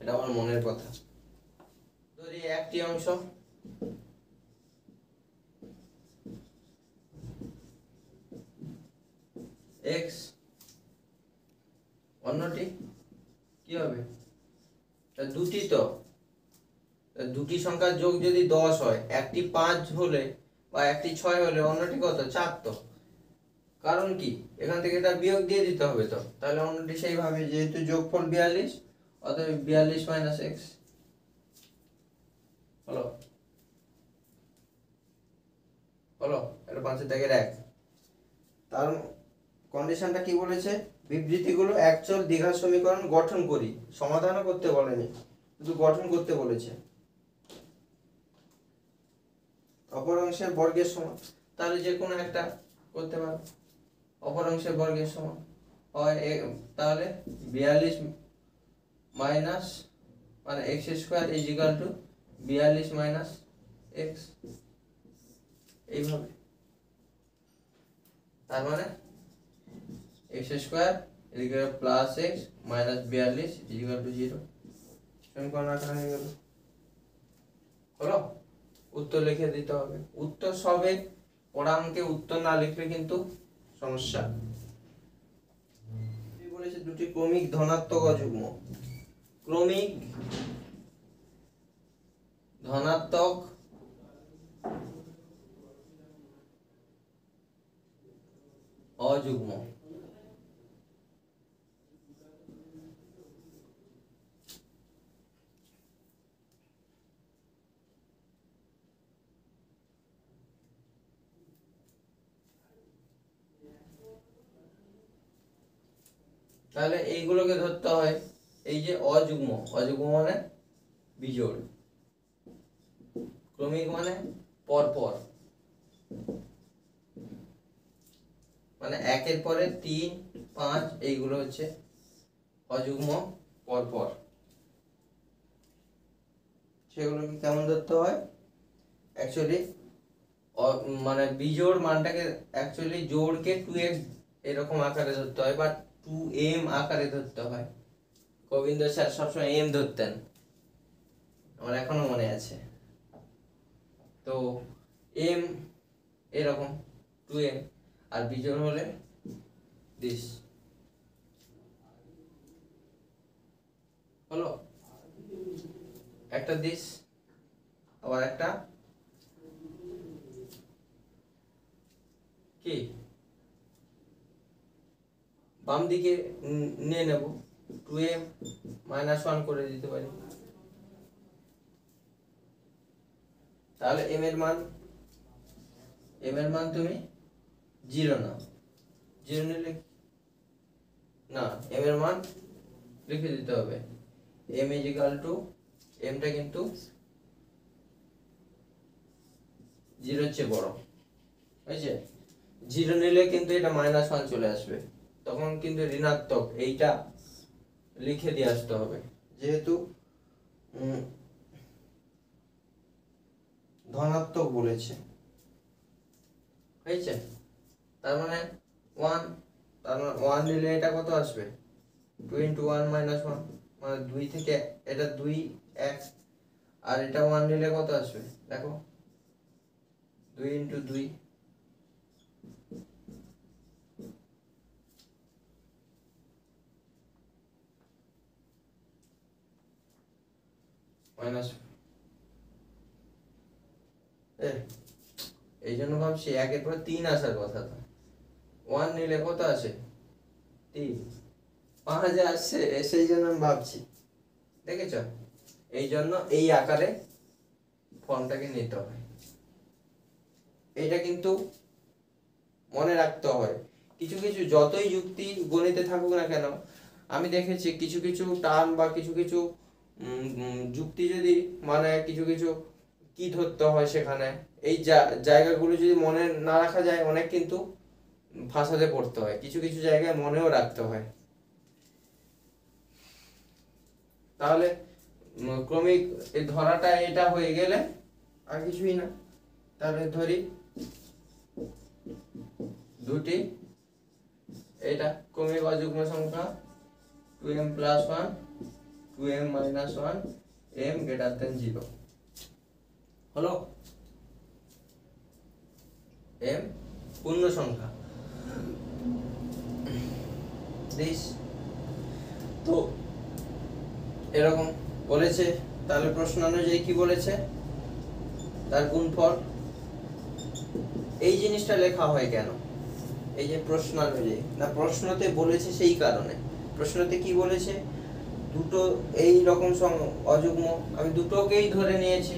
এটা আমার মনের কথা। ধরি একটি অংশ x, অন্যটি কি হবে? দুটি, তো দুটি সংখ্যার যোগ যদি 10 হয়, একটি 5 হলে বা একটি 6 হলে অন্যটি কত? 4। তো কারণ কি, এখান থেকে এটা বিয়োগ দিয়ে দিতে হবে, তো তাহলে অন্যটি সেইভাবে, যেহেতু যোগফল 42, অতএব 42 মাইনাস এক্স হলো, হলো এটা 5-এর দাগের 1। তার কন্ডিশনটা কি বলেছে? বিবৃতিগুলো একচল দ্বিঘাত সমীকরণ গঠন করি, সমাধানও করতে বলেনি, শুধু গঠন করতে বলেছে। অপর অংশের বর্গের সমান, তাহলে যে কোনো একটা করতে পারো, অপর অংশের বর্গের সমান হয়, তাহলে 42 মাইনাস মানে x square is equal two 42 minus x, এইভাবে। তার মানে x square equal plus x minus 42 equal to 0। সমীকরণ আকার হয়ে গেল। হলো? উত্তর লিখে দিতে হবে, উত্তর সবে পড়া অঙ্কে উত্তর না লিখলে কিন্তু সমস্যা। বলেছে দুটি ক্রমিক ধনাত্মক অযুগ্ম, ক্রমিক ধনাত্মক অযুগ্ম, তাহলে এইগুলোকে ধরতে হয় এই যে অযুগ্ম, অযুগ্ম মানে বিজোড়, ক্রমিক মানে পরপর, মানে একের পরে 3, 5 এইগুলো হচ্ছে অযুগ্ম পরপর। সেগুলোকে কেমন ধরতে হয়? অ্যাকচুয়ালি মানে বিজোড় মানটাকে অ্যাকচুয়ালি জোড়কে 2x এরকম আকারে ধরতে হয়, বা 2m আকারে ধরতে হয়। গোবিন্দ স্যার সবসময় m ধরতেন, আমার এখনো মনে আছে। তো m এরকম 2m, আর বিজোড় হলে দিস হলো একটা দিস, আবার একটা কি বাম দিকে নিয়ে নেব, 2m -1 করে দিতে পারি। তাহলে m এর মান তুমি 0 নাও, 0 নিলে না, m এর মান লিখে দিতে হবে, m mটা কিন্তু 0 এর চেয়ে বড় হয়েছে। 0 নিলে কিন্তু এটা -1 চলে আসবে, তখন কিন্তু ঋণাত্মক এইটা লিখে দিয়ে আসতে হবে, যেহেতু ধনাত্মক বলেছে, হয়েছে। তার মানে 1, তার মানে 1 নিলে এটা কত আসবে? 2 × 1 - 1, মানে 2 থেকে এটা 2 1, আর এটা 1 নিলে কত আসবে দেখো, 2 × 2 মাইনাস, এই জন্য ভাবছি 1 এর পর 3 আসার কথা, তো 1 নিলে কত আসে? 3, 5 আসছে, সেই জন্য আমি ভাবছি, দেখেছ? এই জন্য এই আকারে ফর্মটাকে নিতে হয়। এটা কিন্তু মনে রাখতে হয়, কিছু কিছু যতই যুক্তি গণিতে থাকুক না কেন, আমি দেখেছি কিছু কিছু টার্ম বা কিছু কিছু যুক্তি যদি, মানে কিছু কিছু কি ধরতে হয় সেখানে, এই জায়গাগুলো যদি মনে না রাখা যায়, অনেক কিন্তু ফাঁসাতে পড়তে হয়, কিছু কিছু জায়গায় মনেও রাখতে হয়। তাহলে ক্রমিক এই ধরাটা এটা হয়ে গেলে আর কিছুই না। তাহলে ধরি দুটি, এটা ক্রমিক অযুগ্ম সংখ্যা 2m + 1, 2m - 1, m > 0 হলো। m পূর্ণ সংখ্যা দিস, তো এরকম বলেছে। তাহলে প্রশ্ন অনুযায়ী কি বলেছে? তার গুণফল। এই জিনিসটা লেখা হয় কেন? এই যে প্রশ্ন অনুযায়ী না, প্রশ্নতে বলেছে সেই কারণে। প্রশ্নতে কি বলেছে? দুটো এই রকম অযুগ্ম, আমি দুটোকেই ধরে নিয়েছি,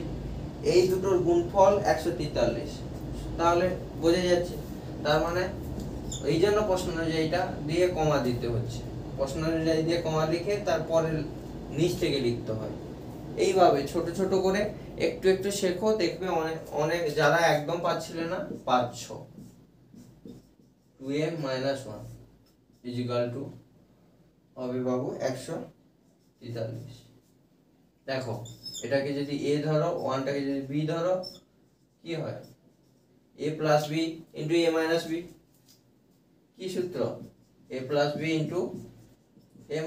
এই দুটোর গুণফল 143, তাহলে বোঝা যাচ্ছে। তার মানে এই জন্য প্রশ্ন অনুযায়ীটা দিয়ে কমা দিতে হচ্ছে, প্রশ্ন অনুযায়ী দিয়ে কমা লিখে তারপরে নিচ থেকে লিখতে হয়। এইভাবে ছোট ছোট করে একটু একটু শেখো, দেখবে অনেক অনেক যারা একদম পাচ্ছিলে না পাচ্ছ। 2m - 1 = হবে বাবু 143। দেখো এটাকে যদি a ধরো, 1টাকে যদি b ধরো, কি হয়? a + b × a - b, কি সূত্র? a + b × a - b, a²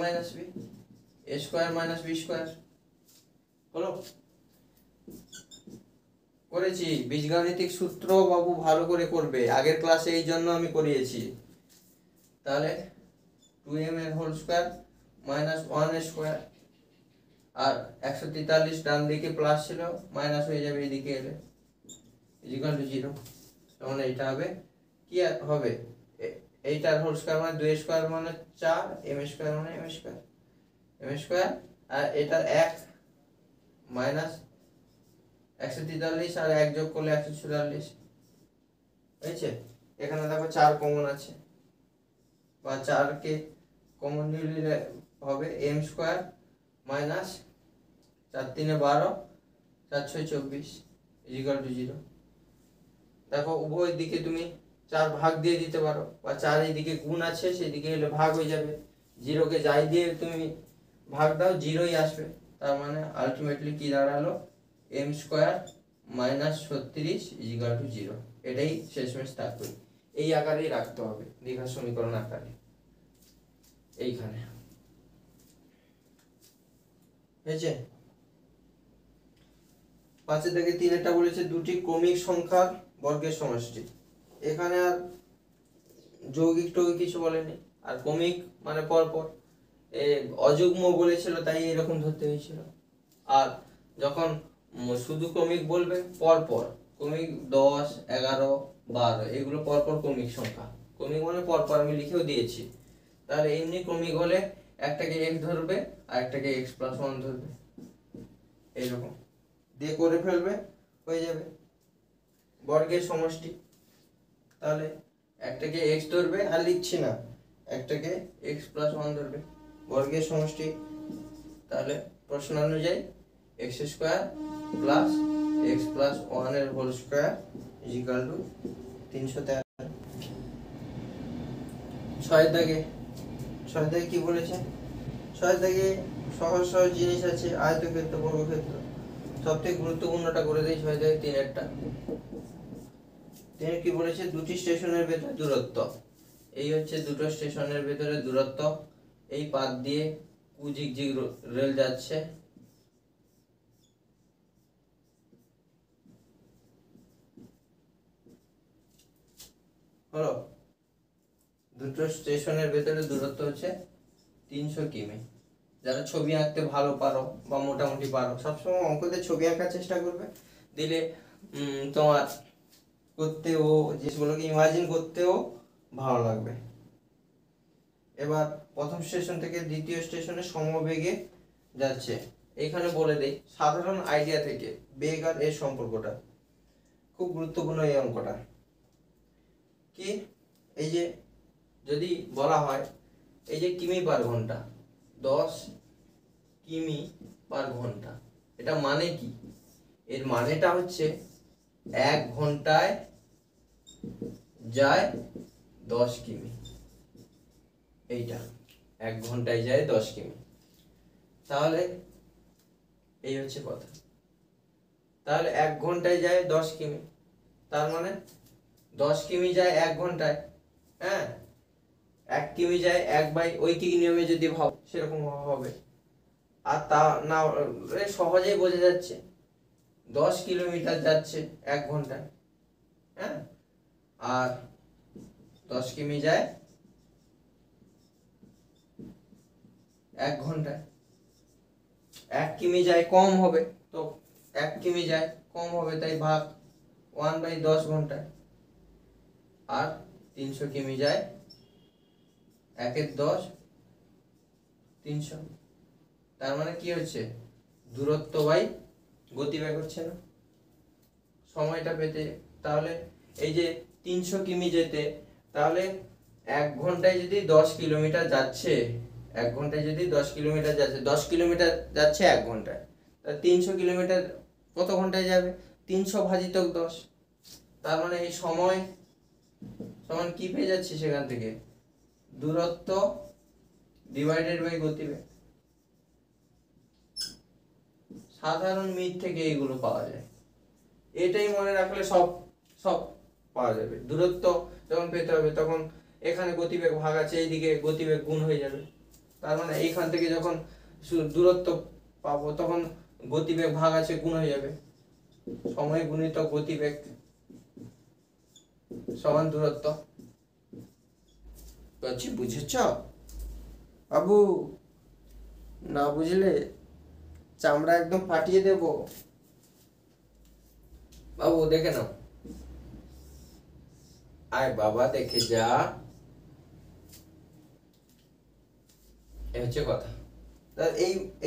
- b² হলো। করেছি বীজগাণিতিক সূত্র বাবু, ভালো করে করবে, আগের ক্লাসে এই জন্য আমি করিয়েছি। তাহলে 2m² - 1² আর 143 ডান দিকে প্লাস ছিল, মাইনাস হয়ে যাবে এদিকে এলে, = 0। তখন এইটা হবে কি হবে? এইটার হোল স্কয়ার মানে 2² মানে 4, m² মানে m², আর এটা 1 মাইনাস 143 আর 1 যোগ করলে 144 হয়েছে। এখানে দেখো 4 কমন আছে, বা 4 কে কমন নিয়ে নিলে হবে m square minus 4 3 12 4 6 24 equal to 0। দেখো উভয় দিকে তুমি 4 ভাগ দিয়ে দিতে পারো, বা 4 এই দিকে গুণ আছে সেই দিকে হলে ভাগ হয়ে যাবে, 0 কে যাই দিয়ে তুমি ভাগ দাও 0ই আসবে। তার মানে আলটিমেটলি কি দাঁড়ালো, m square minus 36 equal to 0। এটাই শেষমেশ তাৎপর্য। এই আকারেই রাখতে হবে দীঘা সমীকরণ আকারে এইখানে, হয়েছে। 5 থেকে 3 এটা বলেছে দুটি ক্রমিক সংখ্যার বর্গের সমষ্টি। এখানে আর যৌগিক টৌগিক কিছু বলেনি, আর ক্রমিক মানে পরপর, অযুগ্ম বলেছিল তাই এরকম ধরতে হয়েছিল। আর যখন শুধু ক্রমিক বলবে পরপর, ক্রমিক 10 11 12 এগুলো পরপর ক্রমিক সংখ্যা। ক্রমিক মানে পরপর, আমি লিখেও দিয়েছি। তাহলে এমনি ক্রমিক হলে একটাকে x ধরবে আর একটাকে x প্লাস 1 ধরবে, এইরকম দিয়ে করে ফেলবে, হয়ে যাবে বর্গের সমষ্টি। তাহলে একটাকে x ধরবে, আর লিখছি না, একটাকে x প্লাস 1 ধরবে, বর্গের সমষ্টি। তাহলে প্রশ্ন অনুযায়ী x square plus x plus 1 এর হোল স্কোয়ার ইজিক্যাল টু 313। 6 দাগে কি বলেছে, 6 দাগে সহজ সহজ জিনিস আছে, আয়তক্ষেত্র বর্গক্ষেত্র। সবথেকে গুরুত্বপূর্ণটা করে দেই 6 দাগে 3-এরটা। 3 কি বলেছে, দুটি স্টেশনের ভেতরে দূরত্ব। এই হচ্ছে দুটো স্টেশনের ভেতরে দূরত্ব, এই পাত দিয়ে কুজিক রেল যাচ্ছে, হলো। দুটো স্টেশনের ভেতরে দূরত্ব হচ্ছে 300 কিমি। যারা ছবি আঁকতে ভালো পারো বা মোটামুটি পারো, সবসময় অঙ্কতে ছবি আঁকার চেষ্টা করবে, দিলে তোমার করতেও, জিনিসগুলোকে ইমাজিন করতেও ভালো লাগবে। এবার প্রথম স্টেশন থেকে দ্বিতীয় স্টেশনে সমবেগে যাচ্ছে। এখানে বলে দেই সাধারণ আইডিয়া থেকে বেগ আর এর সম্পর্কটা, খুব গুরুত্বপূর্ণ এই অঙ্কটা। কি, এই যে যদি বলা হয় এই যে কিমি পার ঘন্টা, 10 কিমি পার ঘন্টা, এটা মানে কি, এর মানেটা হচ্ছে 1 ঘন্টায় যায় 10 কিমি। এইটা 1 ঘন্টায় যায় 10 কিমি। তাহলে এই হচ্ছে কথা। তাহলে 1 ঘন্টায় যায় 10 কিমি, তার মানে 10 কিমি যায় 1 ঘন্টায়, হ্যাঁ। 1 কিমি যায় 1/, ঐকিক নিয়মে যদি ভাব সেরকম হবে। আর তা না সহজেই বোঝা যাচ্ছে 10 কিলোমিটার যাচ্ছে 1 ঘন্টায়, হ্যাঁ। আর 10 কিমি যায় 1 ঘন্টায়। 1 কিমি যায় কম হবে, তো 1 কিমি যায় কম হবে, তাই ভাগ 1/10 ঘন্টায়। আর 300 কিমি যায় 1/10 300। তার মানে কি হচ্ছে, দূরত্ব বাই গতিবেগ হচ্ছে না সময়টা পেতে। তাহলে এই যে 300 কিমি যেতে, তাহলে 1 ঘন্টায় যদি 10 কিলোমিটার যাচ্ছে, 1 ঘন্টায় যদি 10 কিলোমিটার যাচ্ছে, 10 কিলোমিটার যাচ্ছে 1 ঘন্টায়, তা 300 কিলোমিটার কত ঘন্টায় যাবে, 300 ভাজিতক 10। তার মানে এই সময় সমান কি পেয়ে যাচ্ছে সেখান থেকে, দূরত্ব ডিভাইডেড বাই গতিবেগ। সাধারণ মিট থেকে এইগুলো পাওয়া যায়, এটাই মনে রাখলে সব সব পাওয়া যাবে। দূরত্ব যখন পেতে হবে তখন এখানে গতিবেগ ভাগ আছে, এইদিকে গতিবেগ গুণ হয়ে যাবে। তার মানে এইখান থেকে যখন দূরত্ব পাবো তখন গতিবেগ ভাগ আছে গুণ হয়ে যাবে, সময় গুণিত গতিবেগ সমান দূরত্ব। বুঝেছ বাবু? না বুঝলে চামড়া একদম ফাটিয়ে দেব বাবু, দেখে নাও। আয় বাবা দেখে যা, এই হচ্ছে কথা।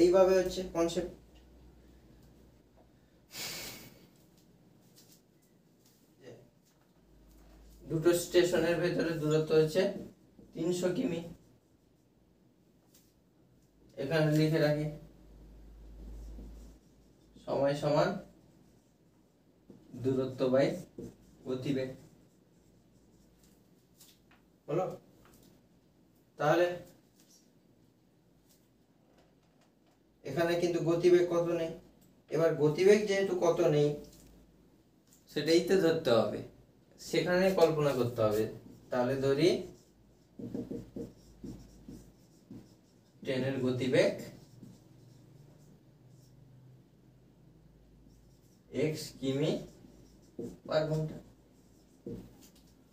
এইভাবে হচ্ছে কনসেপ্ট। দুটো স্টেশনের ভেতরে দূরত্ব হচ্ছে 300 কিমি। এখানে লিখে রাখি সময় সমান দূরত্ব বাই গতিবেগ। হলো? তাহলে এখানে কিন্তু গতিবেগ কত নেই, এবার গতিবেগ যেহেতু কত নেই সেটাই তো ধরতে হবে, সেখানে কল্পনা করতে হবে। তাহলে ধরি ট্রেনের গতিবেগ x কিমি পার ঘন্টা,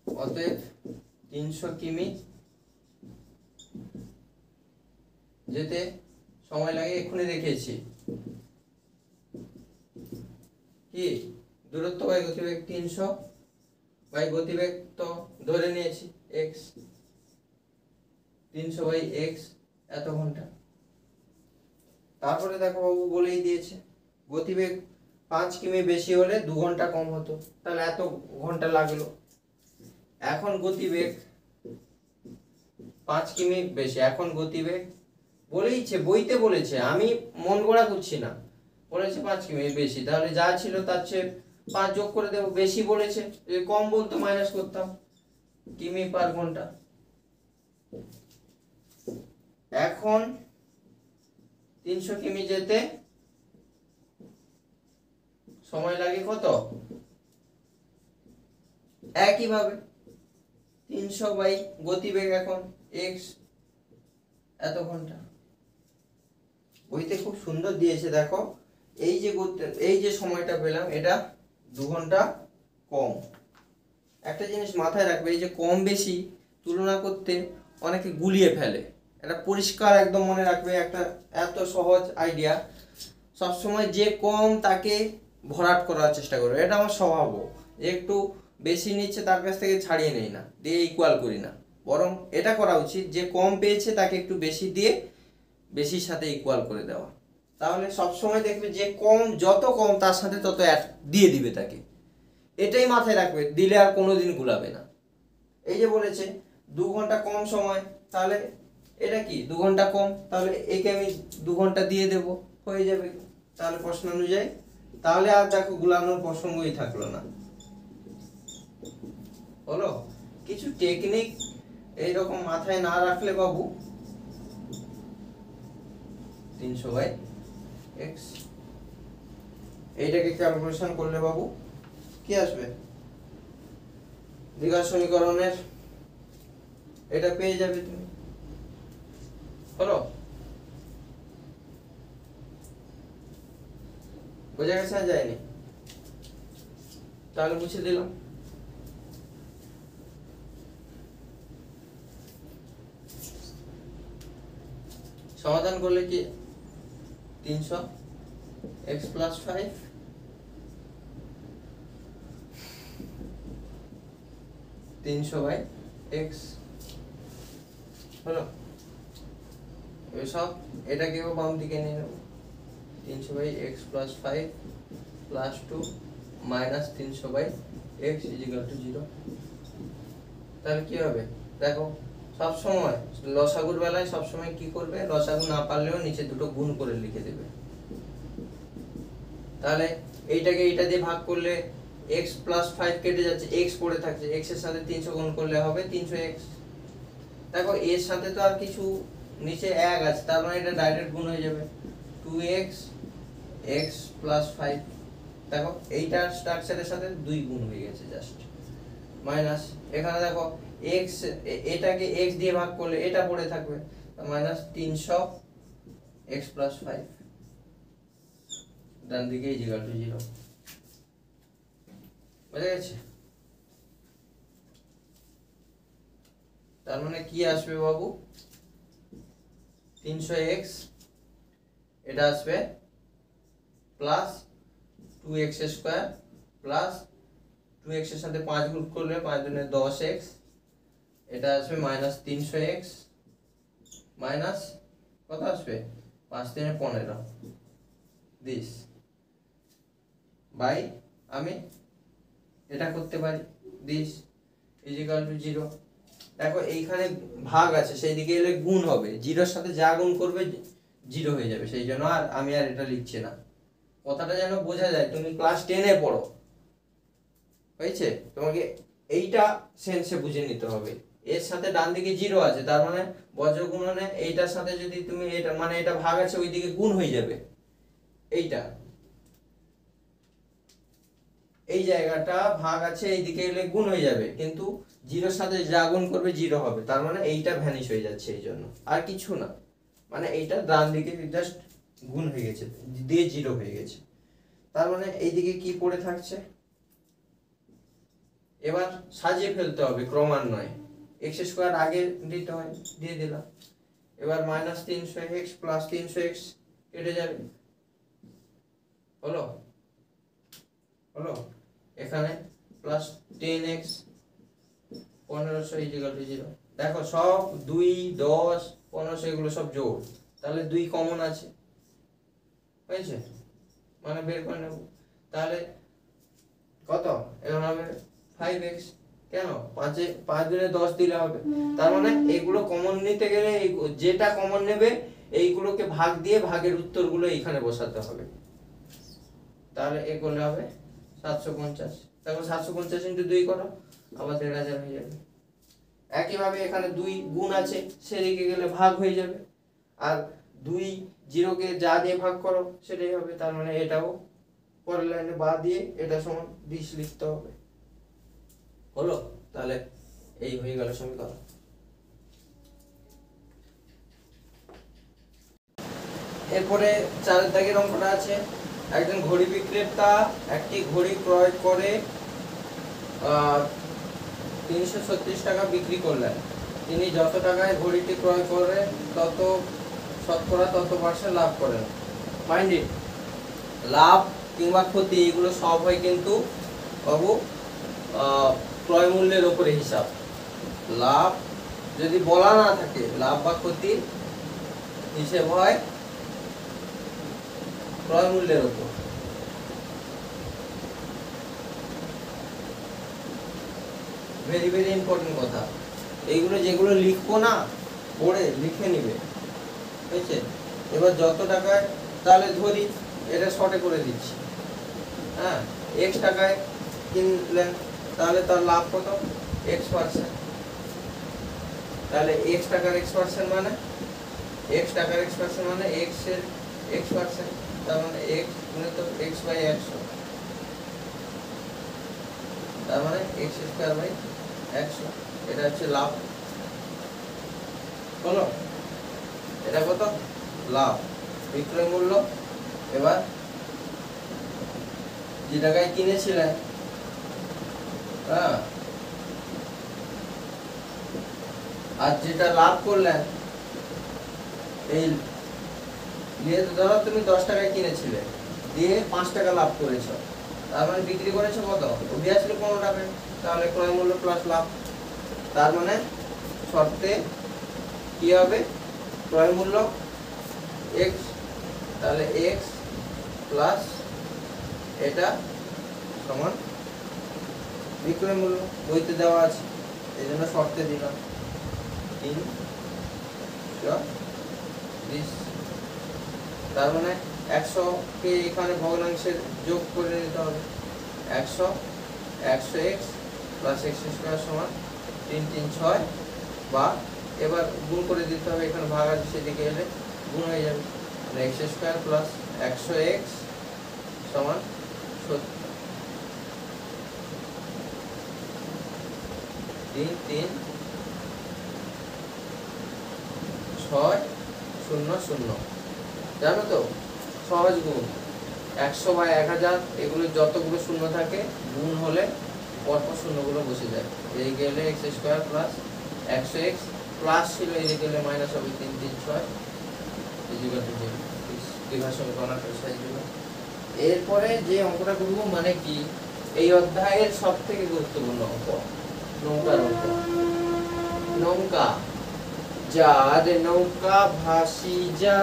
অতএব 300 কিমি যেতে সময় লাগে, এক্ষুনি দেখিয়েছি কি দূরত্ব বাই গতিবেগ 300 বাই গতিবেগ তো ধরে নিয়েছি x, 300 বাই x এত ঘন্টা। তারপরে দেখো বাবু বলেই দিয়েছে গতিবেগ 5 কিমি বেশি হলে 2 ঘন্টা কম হতো, তাহলে এত ঘন্টা লাগলো। এখন গতিবেগ 5 কিমি বেশি, এখন গতিবেগ বলেইছে, বইতে বলেছে, আমি মন গড়া করছি না, বলেছে 5 কিমি বেশি, তাহলে যা ছিল তার চেয়ে 5 যোগ করে দেবো। বেশি বলেছে, যদি কম বলতো মাইনাস করতাম, কিমি পার ঘন্টা। এখন 300 কিমি যেতে সময় লাগে কত, একইভাবে 300 বাই গতিবেগ এখন x এত ঘন্টা। বইতে খুব সুন্দর দিয়েছে দেখো, এই যে সময়টা পেলাম এটা 2 ঘন্টা কম। একটা জিনিস মাথায় রাখবে, এই যে কম বেশি তুলনা করতে অনেকে গুলিয়ে ফেলে, এটা পরিষ্কার একদম মনে রাখবে, একটা এত সহজ আইডিয়া। সবসময় যে কম তাকে ভরাট করার চেষ্টা করবে, এটা আমার স্বভাবও, একটু বেশি নিচ্ছে তার কাছ থেকে ছাড়িয়ে নেই না, দিয়ে ইকুয়াল করি না, বরং এটা করা উচিত যে কম পেয়েছে তাকে একটু বেশি দিয়ে বেশির সাথে ইকুয়াল করে দেওয়া। তাহলে সবসময় দেখবে যে কম, যত কম তার সাথে তত অ্যাড দিয়ে দিবে তাকে, এটাই মাথায় রাখবে, দিলে আর কোনোদিন গুলাবে না। এই যে বলেছে 2 ঘন্টা কম সময়, তাহলে এটা কি 2 ঘন্টা কম, তাহলে একে আমি 2 ঘন্টা দিয়ে দেব, হয়ে যাবে তাহলে প্রশ্ন অনুযায়ী। তাহলে আর দেখো গুলানোর প্রসঙ্গই থাকলো না। হলো? কিছু টেকনিক এইরকম মাথায় না রাখলে বাবু 300 বাই x এইটাকে ক্যালকুলেশন করলে বাবু কি আসবে, দ্বিঘাত সমীকরণের এটা পেয়ে যাবে তুমি। হলো? বোঝা গেছে না যায়নি? তাহলে মুছে দিলাম। সমাধান করলে কি 300 x প্লাস 5 300 বাই x হলো? এসব এটাকেও বাম দিকে নিয়ে নেব, 300 by x plus 5 plus 2 minus 300 by x equal to 0। তাহলে কি হবে দেখো, সব সময় লসাগুর বেলায় সব সময় কি করবে, লসাগু না পারলেও নিচে দুটো গুণ করে লিখে দেবে। তাহলে এইটাকে এইটা দিয়ে ভাগ করলে x প্লাস 5 কেটে যাচ্ছে, x পড়ে থাকছে, x এর সাথে 300 গুণ করলে হবে 300x। দেখো এর সাথে তো আর কিছু নিচে 1 আছে, তার মানে এটা ডাইরেক্ট গুণ হয়ে যাবে 2x x প্লাস 5। দেখো এইটার স্ট্রাকচারের সাথে 2 গুণ হয়ে গেছে জাস্ট, মাইনাস এখানে দেখো x, এটাকে x দিয়ে ভাগ করলে এটা পড়ে থাকবে, মাইনাস 300 x প্লাস 5 ডান দিকে ইকুয়াল টু 0। বুঝা গেছে? তার মানে কি আসবে বাবু, 300x এটা আসবে plus 2x square plus 2x এর সাথে 5 গুণ করলে 5 দুনে 10x, এটা আসবে মাইনাস 300x মাইনাস কত আসবে 5 3 15 দিস বাই, আমি এটা করতে পারি দিস ইজিক্যাল টু 0। দেখো এইখানে ভাগ আছে, সেই দিকে এলে গুণ হবে, 0 এর সাথে যা গুণ করবে জিরো হয়ে যাবে। সেই জন্য আমি এটা লিখছি না। কথাটা যেন বোঝা যায়, তুমি ক্লাস 10-এ পড়ো, হয়েছে? তোমাকে এইটা সেন্সে বুঝে নিতে হবে। এর সাথে ডান দিকে জিরো আছে, তার মানে বজ্র গুণনে এইটার সাথে যদি তুমি এটা মানে এটা ভাগ আছে ওইদিকে গুণ হয়ে যাবে। এইটা এই জায়গাটা ভাগ আছে এইদিকে এলে গুণ হয়ে যাবে, কিন্তু জিরোর সাথে যা গুণ করবে জিরো হবে, তার মানে এইটা ভ্যানিশ হয়ে যাচ্ছে, এই জন্য আর কিছু না। মানে এইটা ডান দিকে জাস্ট গুণ হয়ে গেছে, দিয়ে জিরো হয়ে গেছে, তার মানে এইদিকে কি পড়ে থাকছে। এবার সাজিয়ে ফেলতে হবে ক্রমান্বয়ে। এক্স স্কোয়ার আগে দিতে হয়, দিয়ে দিলাম। এবার মাইনাস 300x প্লাস 300x কেটে যাবে, হলো হলো। এখানে প্লাস 10x 1500 ইকুয়াল টু 0। দেখো সব 2 10 1500 এগুলো সব জোড়, তাহলে 2 কমন আছে, হয়েছে? মানে বের করে নেব, তাহলে কত এখন হবে 5x। কেন? 5 গুণে 10 দিলে হবে, তার মানে এগুলো কমন নিতে গেলে যেটা কমন নেবে এইগুলোকে ভাগ দিয়ে ভাগের উত্তরগুলো এখানে বসাতে হবে, তাহলে এ করলে হবে 750। দেখো 750 ইন্টু 2 করো, আবার 1500 হয়ে যাবে। একইভাবে এখানে 2 গুণ আছে, সেদিকে গেলে ভাগ হয়ে যাবে, আর 2 0 কে যা দিয়ে ভাগ করো সেটাই হবে, তার মানে এটাও পরের লাইনে বাদ দিয়ে এটা সমান 20 লিখতে হবে, হলো? তাহলে এই হয়ে গেল সমীকরণ। এরপরে 4 দাগের অঙ্কটা আছে। একজন ঘড়ি বিক্রেতা একটি ঘড়ি ক্রয় করে 336 টাকা বিক্রি করলেন। তিনি যত টাকায় ঘড়িটি ক্রয় করেন তত শতকরা তত % লাভ করেন। মাইন্ড ইট, লাভ কিংবা ক্ষতি এগুলো সব হয় কিন্তু বাবু ক্রয় মূল্যের উপরে হিসাব। লাভ যদি বলা না থাকে, লাভ বা ক্ষতির হিসেব হয় ক্রয় মূল্যের উপর। ভেরি ভেরি ইম্পর্টেন্ট কথা, এইগুলো যেগুলো লিখবো না পড়ে লিখে নিবে, হয়েছে? এবার যত টাকায়, তাহলে ধরি এটা শর্টে করে দিচ্ছি, হ্যাঁ, x টাকায় কিনলেন, তাহলে তার লাভ কত? x%। তাহলে x টাকার x% মানে x টাকার x% মানে x এর x%, তার মানে x গুণিত x/100, তার মানে x²/100, এটা হচ্ছে লাভ, হলো? এটা কত? লাভ, বিক্রয় মূল্য। এবার যে টাকায় কিনেছিলেন, হ্যাঁ, আর যেটা লাভ করলেন, এই ধরো তুমি 10 টাকায় কিনেছিলে, দিয়ে 5 টাকা লাভ করেছো, তার মানে বিক্রি করেছো কত? অবভিয়াসলি 15 টাকায়, তাহলে ক্রয় মূল্য প্লাস লাভ। তার মানে শর্তে কি হবে? ক্রয় মূল্য x, তাহলে x প্লাস এটা সমান বিক্রয় মূল্য, বইতে দেওয়া আছে, এই জন্য শর্তে দিলাম 320। তার মানে 100 কে এখানে ভগ্নাংশের যোগ করে নিতে হবে, 100 100x প্লাস x² সমান 336, বা এবার গুণ করে দিতে হবে, এখানে ভাগ আছে সেদিকে এলে গুণ হয়ে যাবে, মানে x² প্লাস 100x সমান 33600। জানো তো সহজ গুণ, 100/1000 এগুলো যতগুলো শূন্য থাকে গুণ হলে পরপর শূন্যগুলো বসে যায়, এই গেলে x² প্লাস 100x প্লাস ছিল, এই গেলে মাইনাস হবে 336 ইকুয়াল টু 0। দ্বিঘাত সমীকরণ সাহায্য। এরপরে যে অঙ্কটা করব মানে কি, এই অধ্যায়ের সবথেকে গুরুত্বপূর্ণ অঙ্ক, নৌকার অঙ্ক। নৌকা যা রে নৌকা ভাসি যা,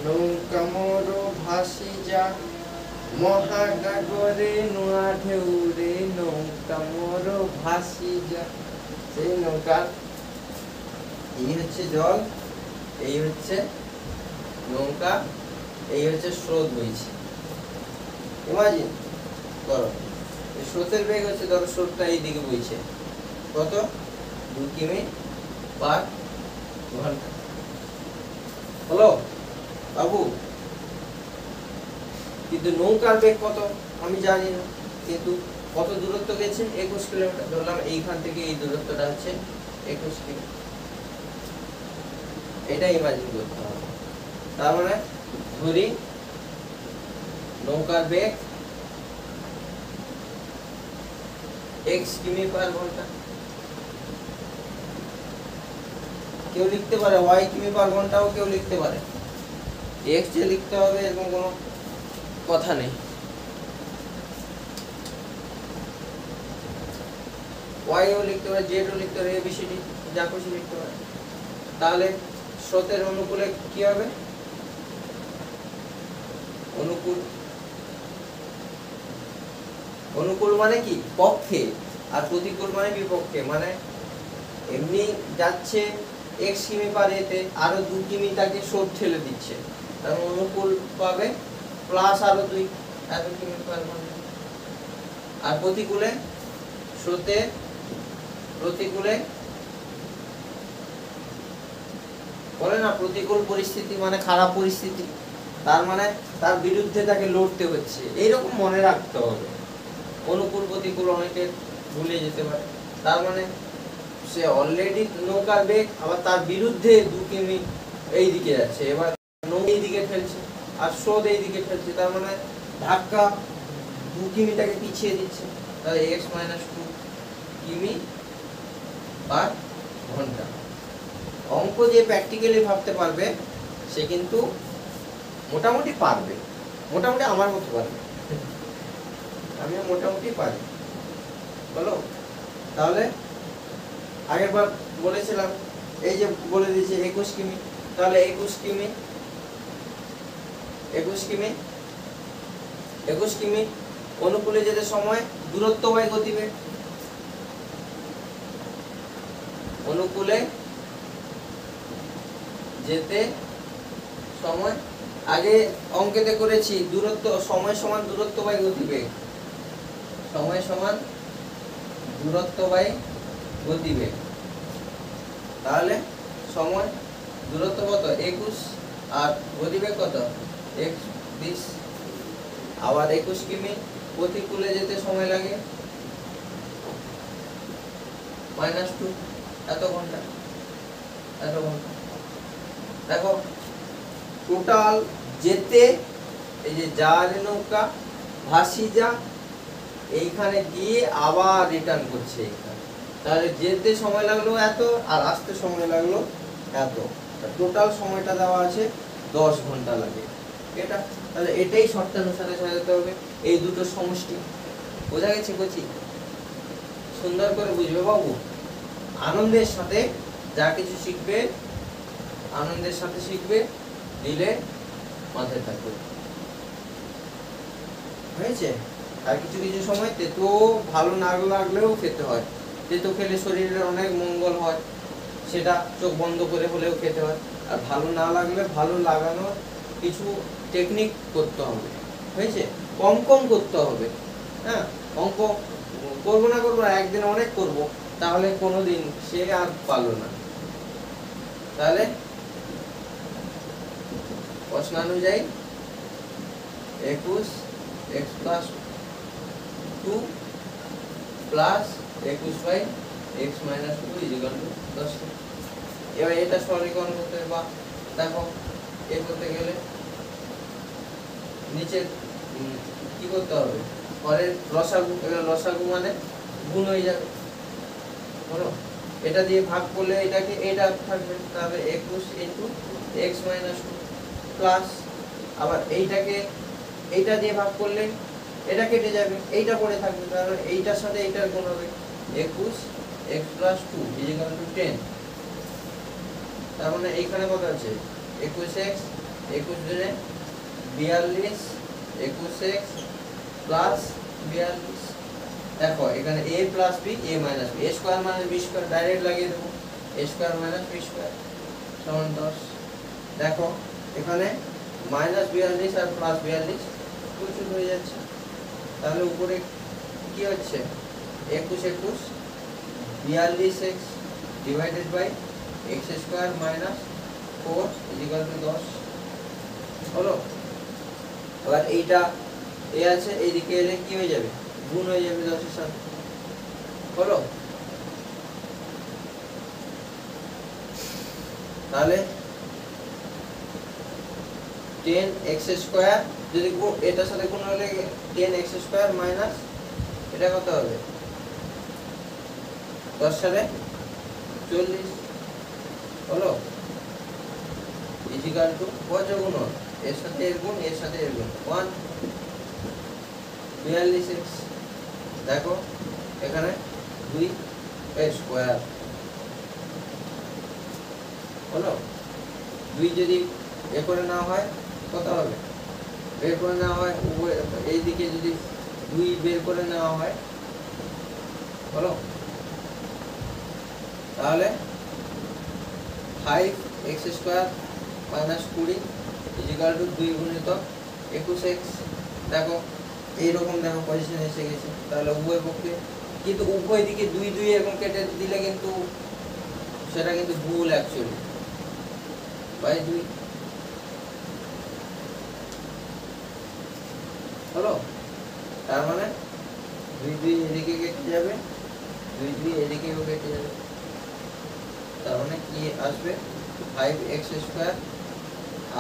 নৌকা মোর ভাসি যা, মহাগাগরে নোয়া ঢেউ রে, নৌকা মোর ভাসি যা। সেই নৌকা, এই হচ্ছে জল, এই হচ্ছে নৌকা এই হচ্ছে স্রোত বইছে। ইমাজিন করো, স্রোতের বেগ হচ্ছে, ধরো স্রোতটা এই দিকে বইছে, কত 2 কিমি পার ঘন্টা। হলো বাবু? কিন্তু নৌকার বেগ কত আমি জানি না, কিন্তু কত দূরত্ব গেছে 21 কিলোমিটার। ধরলাম এইখান থেকে এই দূরত্বটা হচ্ছে 21 কিমি, এটা ইমাজিন করতে হবে। তার মানে ধরি নৌকার বেগ x কিমি পার ঘন্টা। কেউ লিখতে পারে y কিমি পার ঘন্টাও কেউ লিখতে পারে, x যে লিখতে হবে এরকম কোনো কথা নেই। y ও লিখতে পারে, z ও লিখতে পারে, abcd যা খুশি লিখতে পারে। তাহলে স্রোতের অনুকূলে কি হবে? অনুকূল, অনুকূল মানে কি পক্ষে, আর প্রতিকূল মানে বিপক্ষে। মানে এমনি যাচ্ছে x কিমি পার এতে, আরো 2 কিমি তাকে স্রোত ঠেলে দিচ্ছে, তার অনুকূল পাবে প্লাস আরো 2 এত কিমি পার ঘন্টা। আর প্রতিকূলে, স্রোতে প্রতিকূলে বলে না প্রতিকূল পরিস্থিতি মানে খারাপ পরিস্থিতি, তার মানে তার বিরুদ্ধে তাকে লড়তে হচ্ছে, এইরকম মনে রাখতে হবে। অনুকূল প্রতিকূল অনেকে ভুলে যেতে পারে। তার মানে সে অলরেডি নৌকার বেগ, আবার তার বিরুদ্ধে 2 কিমি এই দিকে যাচ্ছে, এবার নৌকা এই দিকে ঠেলছে আর স্রোত এই দিকে ঠেলছে, তার মানে ধাক্কা 2 কিমি তাকে পিছিয়ে দিচ্ছে। তাহলে x - 2 কিমি পার ঘন্টা। অঙ্ক যে প্র্যাকটিক্যালি ভাবতে পারবে সে কিন্তু মোটামুটি পারবে, মোটামুটি আমার মতো পারবে, আমিও মোটামুটি পারি। বলো তাহলে আগের বার বলেছিলাম, এই যে বলে দিয়েছি 21 কিমি, তাহলে 21 কিমি 21 কিমি অনুকূলে যেতে সময়, দূরত্ব বাই গতিবেগ। অনুকূলে যেতে সময়, আগে অঙ্কেতে করেছি দূরত্ব, সময় সমান দূরত্ব বাই গতিবেগ, সময় সমান দূরত্ব বাই গতিবেগ। তাহলে সময় দূরত্ব কত 21 আর গতিবেগ কত x 20। আবার 21 কিমি প্রতিকূলে যেতে সময় লাগে -2 এত ঘন্টা, এত ঘন্টা। দেখো টোটাল যেতে, এই যে যার নৌকা ভাসি যা এইখানে গিয়ে আবার রিটার্ন করছে এইখানে, তাহলে যেতে সময় লাগলো এত আর আসতে সময় লাগলো এত, টোটাল সময়টা দেওয়া আছে 10 ঘন্টা লাগে এটা। তাহলে এটাই শর্তানুসারে সাজাতে হবে, এই দুটো সমষ্টি। বোঝা গেছে কচি? সুন্দর করে বুঝবে বাবু, আনন্দের সাথে যা কিছু শিখবে আনন্দের সাথে শিখবে, দিলে মাথায় থাকবে। হয়েছে? আর কিছু কিছু সময় তেতো ভালো না লাগলেও খেতে হয়, তেতো খেলে শরীরের অনেক মঙ্গল হয়, সেটা চোখ বন্ধ করে হলেও খেতে হয়। আর ভালো না লাগলে ভালো লাগানোর কিছু টেকনিক করতে হবে। হয়েছে? কম কম করতে হবে। হ্যাঁ, অঙ্ক করবো না একদিন অনেক করব, তাহলে কোনোদিন সে আর পারলো না। তাহলে প্রশ্নানুযায়ী 21 x + 2 প্লাস 21 / x - 2 = 10। এবার এটা সরলীকরণ করতে বা দেখো এ করতে গেলে নিচে কি করতে হবে, পরের লসাগু, এবার লসাগু মানে গুণ হয়ে যাবে। বলো এটা দিয়ে ভাগ করলে এটাকে এটা থাকবে, তাহলে 21 × x - 2 প্লাস, আবার এইটাকে এইটা দিয়ে ভাগ করলে এটা কেটে যাবে, এইটা পড়ে থাকবে, তাহলে এইটার সাথে এইটার গুণ হবে 21 x + 2 = 10। তার মানে এইখানে কত আছে 21x, 21 জনে 42, 21x + 42। দেখো এখানে a + b, a - b, a² - b² direct লাগিয়ে দেবো, a² - b² = 10। দেখো এখানে -42 আর +42 প্রচুর হয়ে যাচ্ছে, তাহলে উপরে কি হচ্ছে 21 42x divided by x square minus 4 equal to 10 হলো। এবার এইটা এ আছে, এইদিকে এলে কি হয়ে যাবে, গুণ হয়ে যাবে 10 এর সাথে হলো। তাহলে 10x স্কয়ার যদি এটার সাথে গুণ হলে 10x স্কয়ার মাইনাস এটা কত হবে 10 সালে 40 হলো, ইকুয়াল টু কত গুণ, এর সাথে এর গুণ, এর সাথে এর গুণ 1 42x। দেখো এখানে 2 স্কয়ার হলো। 2 যদি এ করে না হয় কত হবে, বের করে নেওয়া হয় এইদিকে যদি 2 বের করে নেওয়া হয় হলো, তাহলে 5x square minus 20 equal to 2 গুণিত 21x। দেখো এইরকম দেখো পজিশন এসে গেছে। তাহলে উভয় পক্ষে কিন্তু উভয় দিকে 2 2 এরকম কেটে দিলে কিন্তু সেটা কিন্তু ভুল, অ্যাকচুয়ালি বাই 2 হলো। তার মানে 2 2 এদিকে কেটে যাবে, 2 2 এদিকেও কেটে যাবে, তার মানে কি আসবে 5x স্কয়ার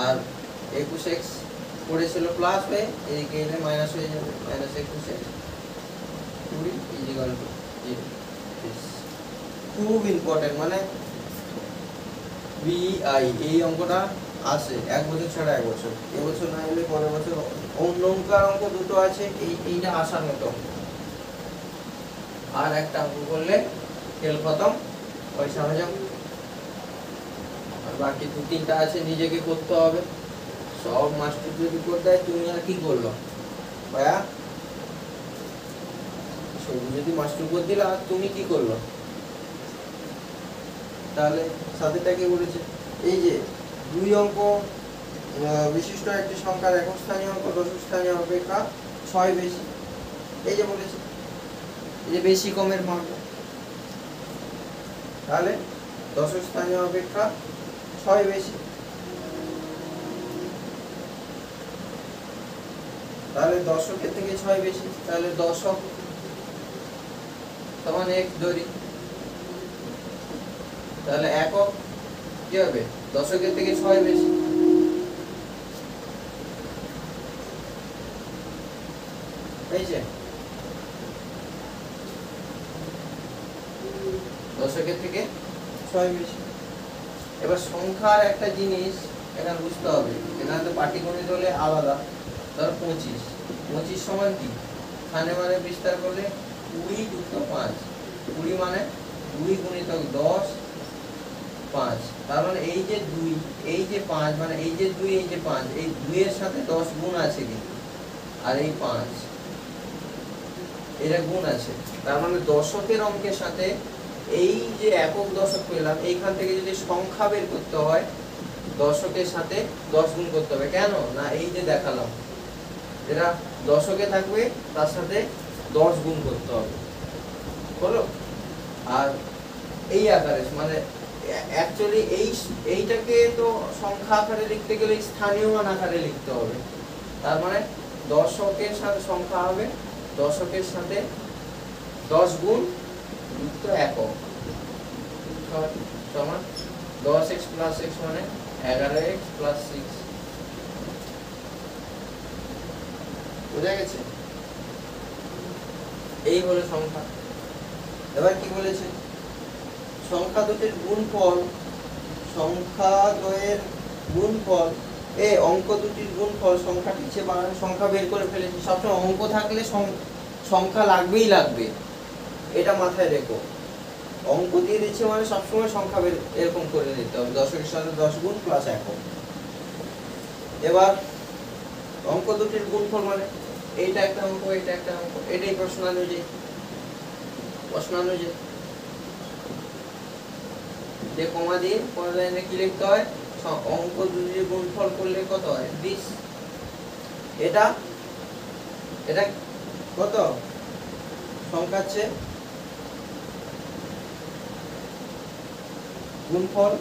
আর 21x পড়েছিল প্লাস হয়ে এদিকে এলে মাইনাস হয়ে যাবে, মাইনাস 21x 20 ইকুয়াল টু 0। খুব ইম্পর্টেন্ট, মানে বিআই এই অঙ্কটা আসে 1 বছর ছাড়া 1 বছর, এবছর না হলে পরের বছর। নৌকার অঙ্ক দুটো আছে, এইটা আসার মতো। আর একটা অঙ্ক করলে খেল খতম, পয়সা হজম। আর বাকি 2-3টা আছে নিজেকে করতে হবে। সব মাস্টার যদি করে দেয় তুমি আর কি করলো ভাইয়া, সব যদি মাস্টার করে দিলা তুমি কি করলো, তাহলে সাথেটা কি বলেছে, এই যে 2 অঙ্ক বিশিষ্ট একটি সংখ্যার একক স্থানীয় অঙ্ক দশক স্থানীয় অপেক্ষা 6 বেশি, এই যে বলেছে, এই যে বেশি কমের ভাগ, তাহলে দশক স্থানীয় অপেক্ষা 6 বেশি, তাহলে দশকের থেকে 6 বেশি, তাহলে দশক সমান x ধরি, তাহলে একক কি হবে দশকের থেকে 6 বেশি, এই যে দশকের থেকে 6 বেশি। এবার সংখ্যার একটা জিনিস এখানে বুঝতে হবে, এখানে তো পাটিগণিত হলে আলাদা। ধর 25 সমান কি, খানে মানে বিস্তার করলে 20 যুক্ত 5, 20 মানে 2 গুণিতক 10 5, তার মানে এই যে 2 এই যে 5 মানে এই যে 2 এই যে 5, এই 2 এর সাথে 10 গুণ আছে কিন্তু, আর এই 5 এর গুণ আছে, তার মানে দশকের অঙ্কের সাথে এই যে একক দশক পেলাম এইখান থেকে যদি সংখ্যা বের করতে হয় দশকের সাথে 10 গুণ করতে হবে। কেন না, এই যে দেখালাম এরা দশকে থাকবে তার সাথে 10 গুণ করতে হবে বলো। আর এই আকারে মানে অ্যাকচুয়ালি এইটাকে তো সংখ্যা আকারে লিখতে গেলে স্থানীয় মান আকারে লিখতে হবে। তার মানে দশকের সাথে সংখ্যা হবে দশকের সাথে 10 গুণ যুক্ত একক সমান 10x প্লাস x মানে 11x প্লাস 6, বুঝা গেছে? এই হলো সংখ্যা। এবার কি বলেছে, সংখ্যা দুটির গুণফল, সংখ্যা দ্বয়ের গুণফল, এই অঙ্ক দুটির গুণফল সংখ্যাটি চেয়ে বাড়ানো সংখ্যা বের করে ফেলেছি। সবসময় অঙ্ক থাকলে সংখ্যা লাগবেই লাগবে, এটা মাথায় রেখো। অঙ্ক দিয়ে দিচ্ছে মানে সবসময় সংখ্যা বের এরকম করে নিতে হবে, দশকের সাথে 10 গুণ প্লাস একক। এবার অঙ্ক দুটির গুণফল মানে এইটা একটা অঙ্ক এটা একটা অঙ্ক, এটাই প্রশ্ন অনুযায়ী যে কমা দিয়ে পরের লাইনে কি লিখতে হয়, অঙ্ক দুটির গুণফল করলে কত হয় 20। এটা এটা কত সংখ্যার চেয়ে গুণফল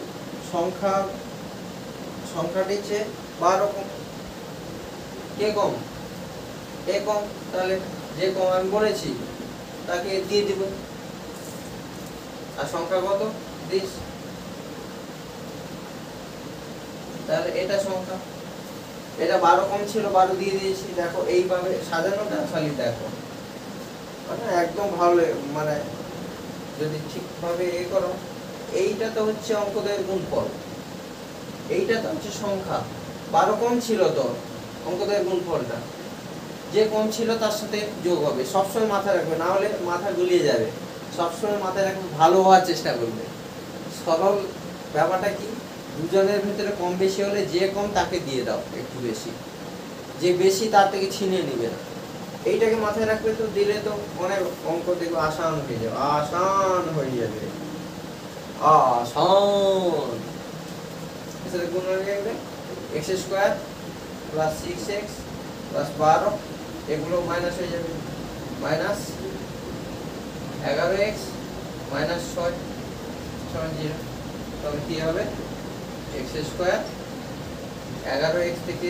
সংখ্যাটির চেয়ে 12 কম। কে কম? এ কম। তাহলে যে কম আমি বলেছি তাকে দিয়ে দিব। আর সংখ্যা কত 20। তাহলে এটা সংখ্যা, এটা 12 কম ছিল 12 দিয়ে দিয়েছি। দেখো এইভাবে সাজানোটা খালি দেখো, মানে একদম ভালো মানে যদি ঠিকভাবে করো। এইটা তো হচ্ছে অঙ্কদের গুণফল, এইটা তো হচ্ছে সংখ্যা। 12 কম ছিল তো অঙ্কদের গুণফলটা, যে কম ছিল তার সাথে যোগ হবে। সবসময় মাথায় রাখবে, না হলে মাথা গুলিয়ে যাবে। সবসময় মাথায় রাখবে, ভালো হওয়ার চেষ্টা করবে। সরল ব্যাপারটা কি, দুজনের ভিতরে কম বেশি হলে যে কম তাকে দিয়ে দাও একটু বেশি, যে বেশি তার থেকে ছিনিয়ে নিবে না। এইটাকে মাথায় রাখবে, তো দিলে তো অনেক অঙ্ক দেখবে আসান হয়ে যাবে, আসান হয়ে যাবে, আসান। এখানে গুণ হয়ে যাবে x² প্লাস 6x প্লাস 12, এগুলো মাইনাস হয়ে যাবে, মাইনাস 11x মাইনাস 6 সমান 0। তবে কি হবে x² 11x থেকে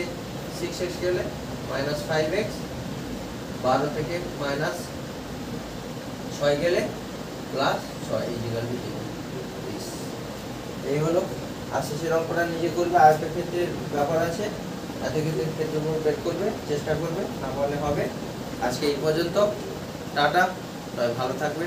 6x গেলে মাইনাস 5x, 12 থেকে মাইনাস 6 গেলে প্লাস 6 ইকুয়াল টু 0। এই হলো। আর শেষের অঙ্কটা নিজে করবে, আয়তের ক্ষেত্রে ব্যাপার আছে, এত ক্ষেত্রে বের করবে, চেষ্টা করবে, না হলে হবে। আজকে এই পর্যন্ত, টাটা, সবাই ভালো থাকবে।